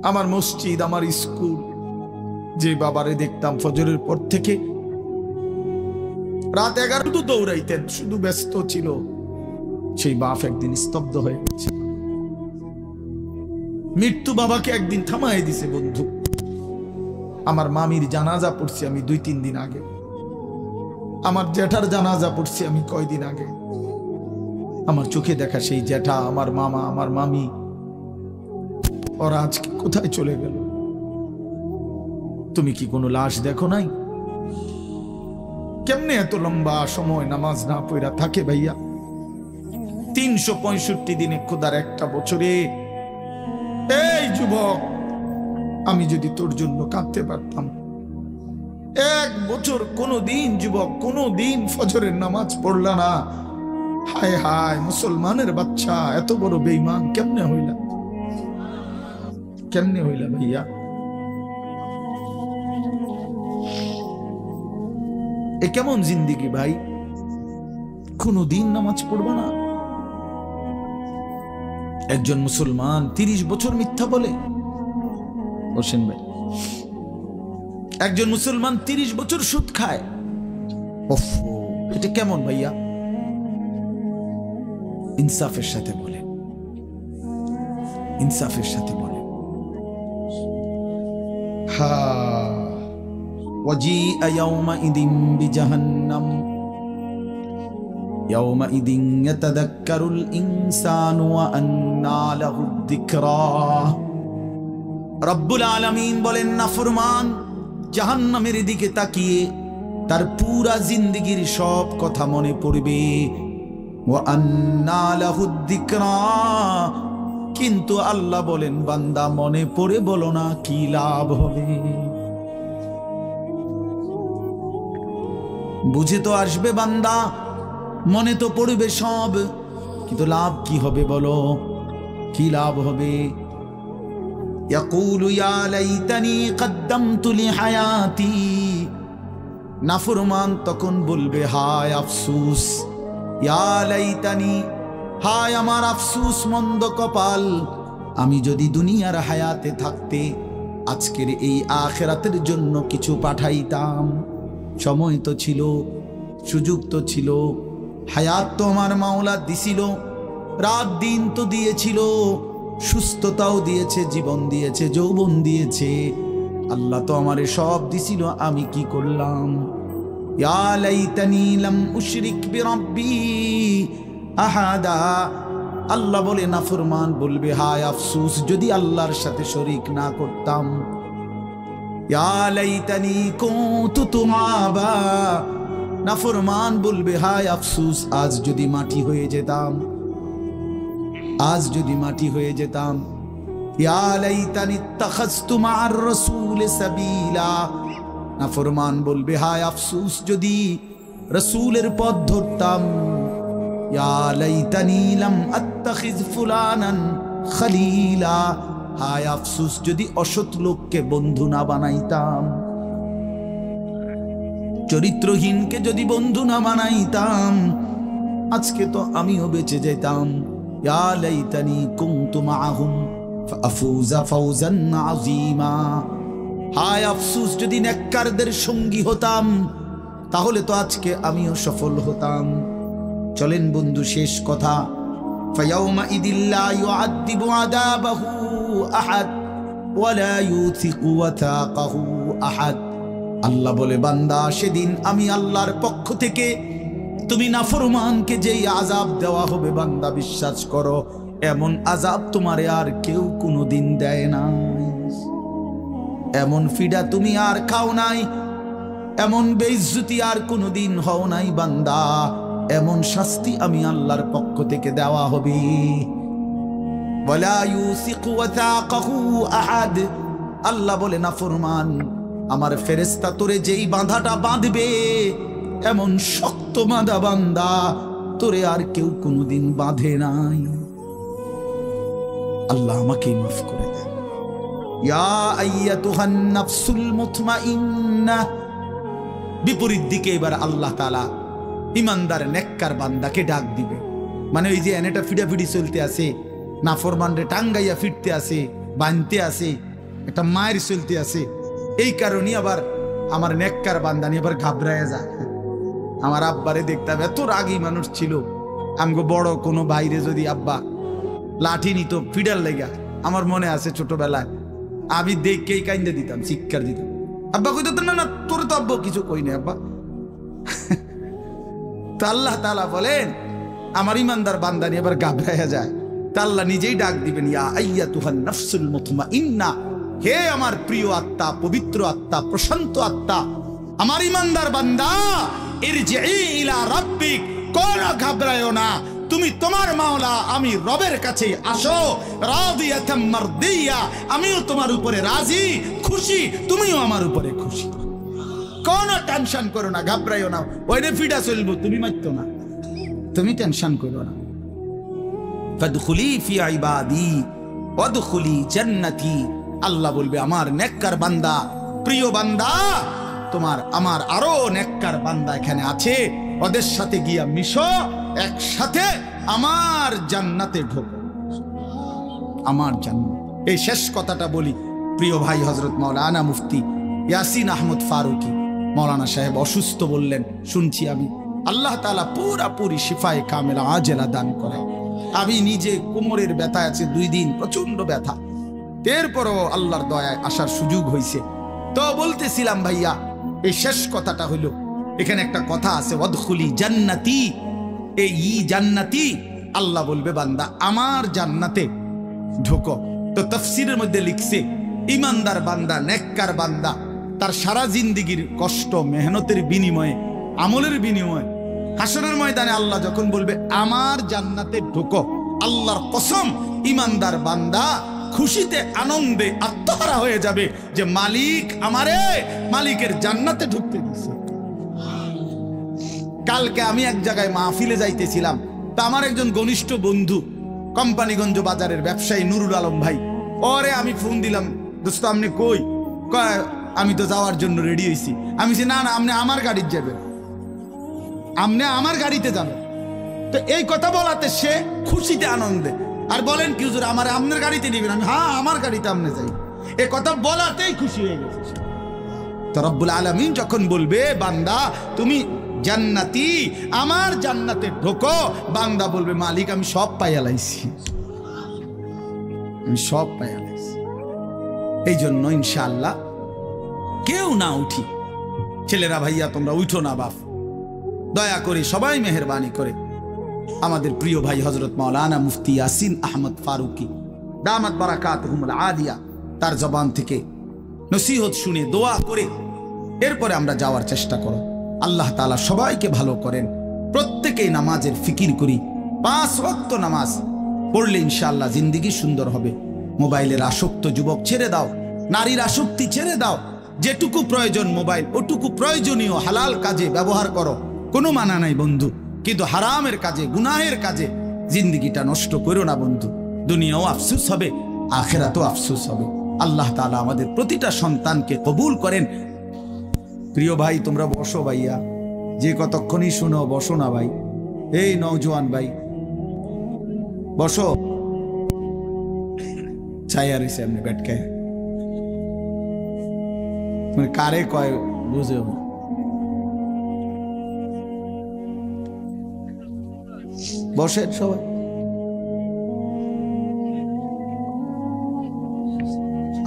আমার মসজিদ, আমার স্কুল, যে বাবারে দেখতাম ফজরের পর থেকে রাত 11 তো দৌড়াইতেন, শুধু ব্যস্ত ছিল, সেই বাপ একদিন স্তব্ধ হয়ে গেছে। মৃত্যু বাবাকে একদিন থামায় দিছে বন্ধু। আমার মামির জানাজা পড়ছি আমি 2-3 দিন আগে, আমার জ্যাঠার জানাজা পড়ছি আমি কয়দিন আগে। আমার চোখে দেখা সেই জ্যাঠা, আমার মামা, আমার মামি, ওরা আজকে কোথায় চলে গেল? তুমি কি কোনো লাশ দেখো নাই? কেমনে এত লম্বা সময় নামাজ না পড়া থাকে ভাইয়া? 365 দিনে খোদার একটা বছরে। এই যুবক, আমি যদি তোর জন্য কাঁদতে পারতাম, 1 বছর কোনদিন যুবক, কোনদিন ফজরের নামাজ পড়লা না, হায় হায় মুসলমানের বাচ্চা, এত বড় বেঈমান কেমনে হইলা, কেমনে হইলা ভাইয়া? এ কেমন জিন্দিগি ভাই? কোনদিন নামাজ পড়বা না? একজন মুসলমান 30 বছর মিথ্যা বলে, বসেন ভাই, একজন মুসলমান 30 বছর সুদ খায়। এটা কেমন ভাইয়া? ইনসাফের সাথে বলে, ইনসাফের সাথে বলে। وجيء يومئذ بجهنم يومئذ يتذكر الإنسان وأنى له الذكرى। রব্বুল আলামিন বলেন, নাফরমান জাহান্নামের দিকে তাকিয়ে তার পুরা জিন্দেগীর সব কথা মনে পড়বে। ওয়ান্না লাহুদ যিকরা, কিন্তু আল্লাহ বলেন, বান্দা মনে পড়ে বলো না, কি লাভ হবে? বুঝে তো আসবে বান্দা, মনে তো পড়বে সব, কিন্তু লাভ কি হবে বলো? কি লাভ হবে? ইয়াকুলু ইয়া লাইতানি কদ্দামতু লিহায়াতি, নাফরমান তখন বলবে, হায় আফসোস, ইয়া লাইতানি, হায় আমার আফসোস, মন্দ কপাল, আমি যদি দুনিয়ার হায়াতে থাকতে আজকের এই আখিরাতের জন্য কিছু পাঠাইতাম। সময় তো ছিল, সুযোগ তো ছিল, হায়াত তো আমার মাওলা দিছিল, রাত দিন তো দিয়েছিল, সুস্থতাও দিয়েছে, জীবন দিয়েছে, যৌবন দিয়েছে, আল্লাহ তো আমারে সব দিছিল, আমি কি করলাম? ইয়া লাইতানি লাম উশরিক বিরাব্বি আহাদা, আল্লাহ বলে, নাফরমান বলবে, হায় আফসোস, যদি আল্লাহর সাথে শরীক না করতাম। ইয়া লাইতানি কুনতু তুরাবা, নাফরমান বলবে, হায় আফসোস, আজ যদি মাটি হয়ে যেতাম, আজ যদি মাটি হয়ে যেতাম। ইয়া লাইতানি ইত্তাখাযতু মা'আর রাসূল সাবিলা, নাফরমান বলবে, হায় আফসোস, যদি রাসূলের পথ ধরতাম। ইয়া লাইতানি লাম আত্তাখিয ফুলানান খলিলা। হায় আফসোস যদি অসৎ লোককে বন্ধু না বানাইতাম, চরিত্রহীনকে যদি বন্ধু না বানাইতাম, আজকে তো আমিও বেঁচে যেতাম। ইয়া লাইতানি কুনতু মাআহুম ফাফুজা ফাওজান আযীমা। হায় আফসোস যদি নেককারদের সঙ্গী হতাম, তাহলে তো আজকে আমিও সফল হতাম। চলেন বন্ধু, শেষ কথা, ফায়াউমা ইদিল্লা ইউআযিবু আযাবাহু আহাদ ওয়ালা ইউথিকু ওয়াথাকাহু আহাদ। আল্লাহ বলে, বান্দা সেদিন আমি আল্লাহর পক্ষ থেকে তুমি নাফরমানকে যেই আযাব দেওয়া হবে, বান্দা বিশ্বাস করো এমন আযাব তোমারে আর কেউ কোনোদিন দেয় নাই। এমন ফিডা তুমি আর খাও নাই, এমন বেইজ্জতি আর কোনোদিন হও নাই বান্দা। এমন শাস্তি আমি আল্লাহর পক্ষ থেকে দেওয়া হবে। ওয়ালা ইউসিকু ওয়াথাকাহু আহাদ। আল্লাহ বলে, নাফরমান আমার ফেরেশতা তোরে যেই বাঁধাটা বাঁধবে, এমন শক্ত বাঁধা বান্দা তোরে আর কেউ কোনোদিন বাঁধে নাই। আল্লাহ আমাকে মাফ করে দেন। ইয়া আইয়াতুহান নাফসুল মুতমাইন্নাহ। বিপরীত দিকে এবার আল্লাহ তাআলা ইমানদার নেককার বান্দাকে ডাক দিবে। মানে ওই যে এনেটা ফিডাফিডি চলতে আছে, নাফরমানরে টাঙ্গাইয়া ফিরতে আছে, বানতে আছে, একটা মায়ের চলতে আছে, এই কারণে আবার আমার নেককার বান্দা নিয়ে আবার ঘাবড়ায় যায়। আমার আব্বারে দেখতাম, এত রাগী মানুষ ছিল। আমগো বড় কোনো ভাইরে যদি আব্বা লাঠি নিত ফিডার লেগা, আমার মনে আছে ছোটবেলায় আমি দেখকেই কাইন্দা দিতাম, চিৎকার দিতাম। আব্বা কইতো, না না তোর তো আব্বা কিছু কই না আব্বা। তো আল্লাহ তাআলা বলেন, আমার ইমানদার বান্দা নিয়ে আবার ঘাবড়ায়া যায়। তা আল্লাহ নিজেই ডাক দিবেন, ইয়া আইয়াতুহান নাফসুল মুতমাইন্না। হে আমার প্রিয় আত্মা, পবিত্র আত্মা, প্রশান্ত আত্মা, আমার ইমানদার বান্দা, ইরজিই ইলা রাব্বিক। কোন ঘাবড়ায়ো না, তুমি তোমার মাওলা আমি রবের কাছে আসো। রাদিয়াতাম মারদিয়া। আমিও তোমার উপরে রাজি, খুশি, তুমিও আমার উপরে খুশি। কোন টেনশন করো না, ঘাবড়াইও না। ওইরে ফিডা চলবো, তুমি মারতো না, তুমি টেনশন করো না। ফাদখুলি ফি ইবাদি ওয়াদখুলি জান্নাতি। আল্লাহ বলবে, আমার নেককার বান্দা, প্রিয় বান্দা, তোমার আমার আরো নেককার বান্দা এখানে আছে, ওদের সাথে গিয়া মিশো, একসাথে আমার জান্নাতে ঢোকো, আমার জান্নাত। এই শেষ কথাটা বলি, প্রিয় ভাই হযরত মাওলানা মুফতি ইয়াসিন আহমদ ফারুকী মাওলানা সাহেব অসুস্থ বললেন, শুনছি আমি। আল্লাহ তাআলা পুরাপুরি শিফায়ে কামেলা আজেলা দান করে। আমি নিজে কোমরের ব্যথা আছে 2 দিন, প্রচন্ড ব্যথা। এরপরও আল্লাহর দয়ায় আসার সুযোগ হয়েছে। তো বলতেছিলাম ভাইয়া, এই শেষ কথাটা হইল, এখানে একটা কথা আছে, ওয়াদখুলি জান্নাতি। এই জান্নাতি, আল্লাহ বলবে বান্দা আমার জান্নাতে ঢোকো। তো তাফসীরের মধ্যে লিখছে, ইমানদার বান্দা, নেককার বান্দা, তার সারা জিন্দেগীর কষ্ট মেহনতের বিনিময়ে, আমলের বিনিময়ে হাসরের ময়দানে আল্লাহ যখন বলবে আমার জান্নাতে ঢোকো, আল্লাহর কসম ইমানদার বান্দা খুশিতে আনন্দে আত্মহারা হয়ে যাবে যে মালিক আমারে মালিকের জান্নাতে ঢুকতে দিয়েছে। কালকে আমি এক জায়গায় মাহফিলে যাইতেছিলাম, তা আমার একজন ঘনিষ্ঠ বন্ধু, কোম্পানিগঞ্জ বাজারের ব্যবসায়ী নুরুল আলম ভাই, ওরে আমি ফোন দিলাম, দোস্ত আপনি কই? কয় আমি তো যাওয়ার জন্য রেডি হয়েছি। আমি বলছি, না না, আপনি আমার গাড়িতে যাবেন, আপনি আমার গাড়িতে যাবেন। তো এই কথা বলাতে সে খুশিতে আনন্দে, আর বলেন কি হুজুর আমার আপনার গাড়িতে নিবেন? আমি, হ্যাঁ আমার গাড়িতে আপনি যাই। এই কথা বলাতেই খুশি হয়ে গেছে। তো রব্বুল আলামিন যখন বলবে বান্দা তুমি জান্নাতি, আমার জান্নাতে ঢোকো, বান্দা বলবে মালিক আমি সব পাইয়া লাইছি, আমি সব পাইয়া লাইছি। এই জন্য ইনশাআল্লাহ কেউ না উঠি, ছেলেরা ভাইয়া তোমরা উঠো না বাপ, দয়া করে সবাই মেহেরবানি করে আমাদের প্রিয় ভাই হযরত মাওলানা মুফতি ইয়াসিন আহমদ ফারুকী দামাত বারাকাতুহুমুল আলিয়া, তার জবান থেকে নসিহত শুনে দোয়া করে এরপরে আমরা যাওয়ার চেষ্টা করো। আল্লাহ তাআলা সবাইকে ভালো করেন। প্রত্যেকেই নামাজের ফিকির করি, 5 ওয়াক্ত নামাজ পড়লে ইনশাআল্লাহ জিন্দেগি সুন্দর হবে। মোবাইলের আসক্ত যুবক ছেড়ে দাও, নারীর আসক্তি ছেড়ে দাও। যেটুকু প্রয়োজন মোবাইল, ওটুকু প্রয়োজনীয় হালাল কাজে ব্যবহার করো, কোনো মানা নাই বন্ধু। কিন্তু হারামের কাজে, গুনাহের কাজে জিন্দেগিটা নষ্ট করো না বন্ধু। দুনিয়াও আফসোস হবে, আখিরাতেও আফসোস হবে। আল্লাহ তাআলা আমাদের প্রতিটা সন্তানকে কবুল করেন। প্রিয় ভাই, তোমরা বসো ভাইয়া, যে কতক্ষণই শুনো বসো না ভাই। এই নওজোয়ান ভাই বসো, চাই আর এমনি ব্যাটকায় মানে কারে কয় বুঝে। বসেন সবাই।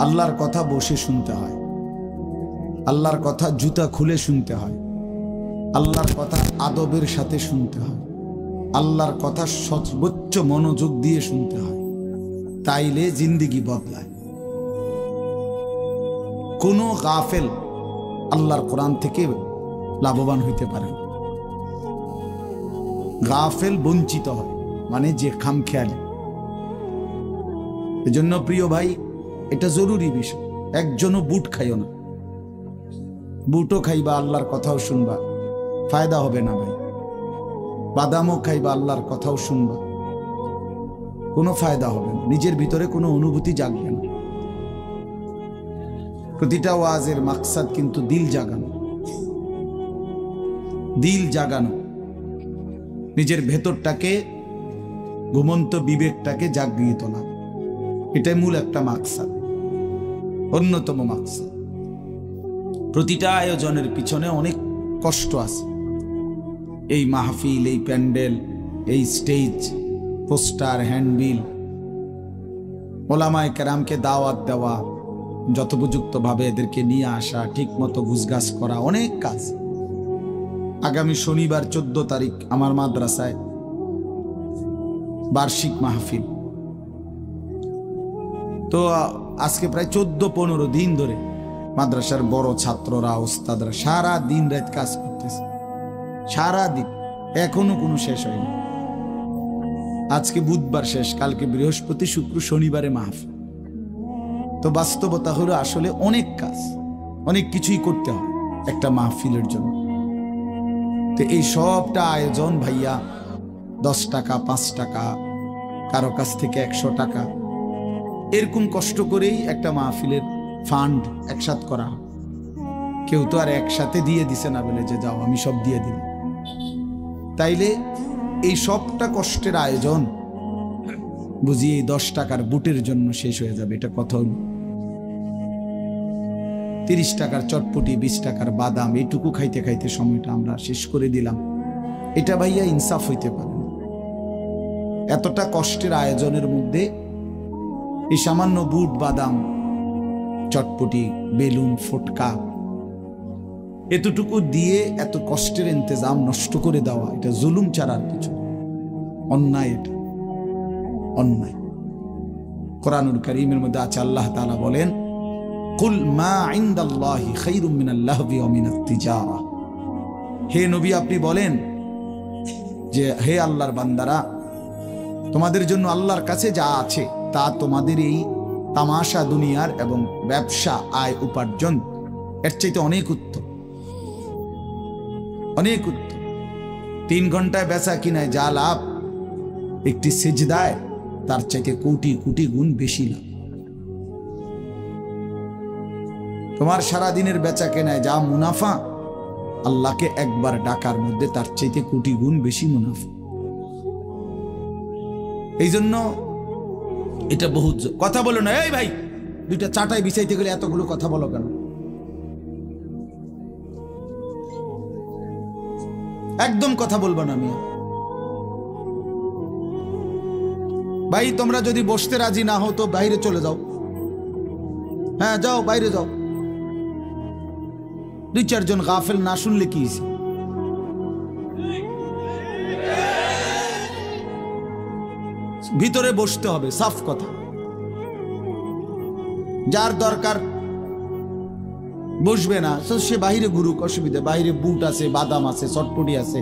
আল্লাহর কথা বসে শুনতে হয়, আল্লাহর কথা জুতা খুলে শুনতে হয়, আল্লাহর কথা আদবের সাথে শুনতে হয়, আল্লাহর কথা সর্বোচ্চ মনোযোগ দিয়ে শুনতে হয়, তাইলে জিন্দেগি বদলায়। কোনো গাফেল আল্লাহর কোরআন থেকে লাভবান হইতে পারে না। গাফেল বঞ্চিত হয়, মানে যে খামখেয়ালি। এজন্য প্রিয় ভাই, এটা জরুরি বিষয়। একজনও বুট খাইও না, বুটও খাইবা আল্লাহর কথাও শুনবা, ফায়দা হবে না ভাই। বাদামও খাইবা আল্লাহর কথাও শুনবা, কোনো ফায়দা হবে না, নিজের ভিতরে কোনো অনুভূতি জাগবে না। প্রতিটা ওয়াজের মাকসাদ কিন্তু দিল জাগানো, দিল জাগানো, নিজের ভেতরটাকে, ঘুমন্ত বিবেকটাকে জাগিয়ে তোলা, এটাই মূল একটা মাকসাদ, অন্যতম মাকসাদ। প্রতিটা আয়োজনের পিছনে অনেক কষ্ট আছে। এই মাহফিল, এই প্যান্ডেল, এই স্টেজ, পোস্টার, হ্যান্ডবিল, ওলামায়ে কেরামকে দাওয়াত দেওয়া, যথোপযুক্তভাবে এদেরকে নিয়ে আসা, ঠিক মতো গুছগাছ করা, অনেক কাজ। আগামী শনিবার 14 তারিখ আমার মাদ্রাসায় বার্ষিক মাহফিল। তো আজকে প্রায় 14-15 দিন ধরে মাদ্রাসার বড় ছাত্ররা, ওস্তাদরা সারা দিন রাত কাজ করতেছে, সারা দিন, এখনো কোনো শেষ হয়নি। আজকে বুধবার শেষ, কালকে বৃহস্পতি, শুক্র, শনিবারে মাহফিল। তো বাস্তবতা হলো আসলে অনেক কাজ, অনেক কিছুই করতে হয় একটা মাহফিলের জন্য। তো এই সবটা আয়োজন ভাইয়া 10 টাকা, 5 টাকা, কারো কাছ থেকে 100 টাকা, এরকম কষ্ট করেই একটা মাহফিলের ফান্ড একসাথ করা হয়। কেউ তো আর একসাথে দিয়ে দিছে না বলে যে যাও আমি সব দিয়ে দিলাম। তাইলে এই সবটা কষ্টের আয়োজন বুঝি এই 10 টাকার বুটের জন্য শেষ হয়ে যাবে, এটা কথা হল। 30 টাকার চটপটি, 20 টাকার বাদাম, এইটুকু খাইতে খাইতে সময়টা আমরা শেষ করে দিলাম। এটা ভাইয়া ইনসাফ হইতে পারে না। এতটা কষ্টের আয়োজনের মধ্যে এই সামান্য বুট, বাদাম, চটপটি, বেলুন, ফটকা, এতটুকু দিয়ে এত কষ্টের ইন্তজাম নষ্ট করে দেওয়া, এটা জুলুম ছাড়ার কিছু, অন্যায়, এটা অন্যায়। কোরআনুল কারীমের মধ্যে আছে, আল্লাহ তাআলা বলেন, কুল মা ইনদাল্লাহি খায়রুম মিনাল লাহবি ওয়া মিনাত তিজারা। হে নবী, আপনি বলেন যে হে আল্লাহর বান্দারা, তোমাদের জন্য আল্লাহর কাছে যা আছে তা তোমাদের এই তামাশা দুনিয়ার এবং ব্যবসা, আয় উপার্জন, এর চাইতে অনেক উত্তম, অনেক উত্তম। 3 ঘন্টায় বেচা কিনায় যা লাভ, একটি সিজদায় তার চাইতে কোটি কোটি গুণ বেশি লাভ। তোমার সারা দিনের বেচা কেনায় যা মুনাফা, আল্লাহকে একবার ডাকার মধ্যে তার চাইতে কোটি গুণ বেশি মুনাফা। এই জন্য এটা বহুত কথা বলো না। এই ভাই, 2টা চাটাই বিছাইতে গেলে এতগুলো কথা বলো কেন? একদম কথা বলবো না মিয়া ভাই। তোমরা যদি বসতে রাজি না হও তো বাইরে চলে যাও। হ্যাঁ যাও, বাইরে যাও। 2-4 জন গাফেল না শুনলে কি হইছে? ভিতরে বসতে হবে, সাফ কথা। যার দরকার বসবে না সে বাহিরে ঘুরুক, অসুবিধা। বাহিরে বুট আছে, বাদাম আছে, চটপটি আছে,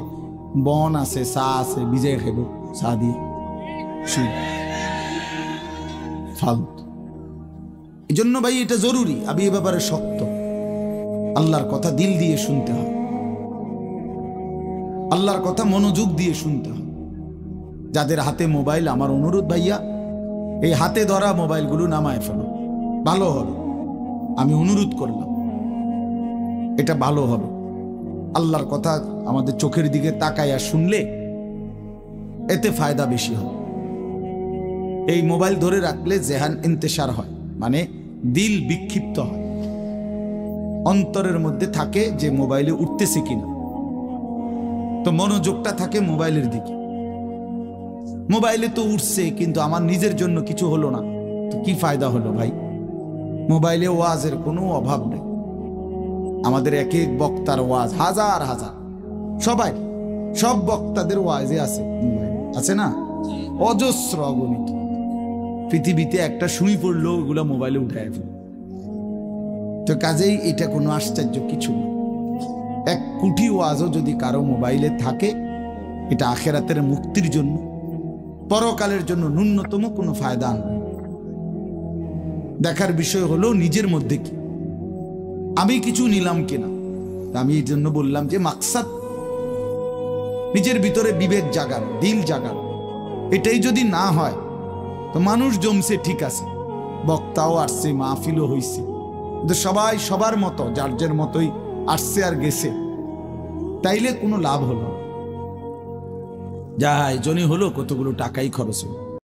বন আছে, চা আছে, ভিজে খেব চা দিয়ে। ফালতু। এই জন্য ভাই এটা জরুরি, আমি এ ব্যাপারে শক্ত। আল্লাহর কথা দিল দিয়ে শুনতে হয়, আল্লাহর কথা মনোযোগ দিয়ে শুনতে হয়। যাদের হাতে মোবাইল, আমার অনুরোধ ভাইয়া, এই হাতে ধরা মোবাইলগুলো নামায় ফেলো, ভালো হবে। আমি অনুরোধ করলাম, এটা ভালো হবে। আল্লাহর কথা আমাদের চোখের দিকে তাকাইয়া শুনলে এতে ফায়দা বেশি হবে। এই মোবাইল ধরে রাখলে জেহান ইন্তেশার হয়, মানে দিল বিক্ষিপ্ত হয়, অন্তরের মধ্যে থাকে যে মোবাইলে উঠতেছে কিনা, তো মনোযোগটা থাকে মোবাইলের দিকে। মোবাইলে তো উঠছে কিন্তু আমার নিজের জন্য কিছু হলো না, তো কি ফায়দা হলো ভাই? মোবাইলে ওয়াজের কোনো অভাব নেই, আমাদের এক এক বক্তার ওয়াজ হাজার হাজার, সব বক্তাদের ওয়াজে আছে, আছে না? অজস্র, অগণিত। পৃথিবীতে একটা শুই পড়লো ওগুলো মোবাইলে উঠায় ফেলে। তো কাজেই এটা কোনো আশ্চর্য কিছু না। 1 কোটি ওয়াজও যদি কারো মোবাইলে থাকে, এটা আখেরাতের মুক্তির জন্য, পরকালের জন্য ন্যূনতম কোনো ফায়দা আনবে। দেখার বিষয় হলো নিজের মধ্যে কি আমি কিছু নিলাম কিনা। আমি এই জন্য বললাম যে মাকসাদ নিজের ভিতরে বিবেক জাগান, দিল জাগান। এটাই যদি না হয় তো মানুষ জমছে ঠিক আছে, বক্তাও আসছে, মাহফিলও হইছে, কিন্তু সবাই সবার মতো যার যার মতোই আসছে আর গেছে, তাইলে কোনো লাভ হলো না। যা আয়োজনই হলো কতগুলো টাকাই খরচ হলো।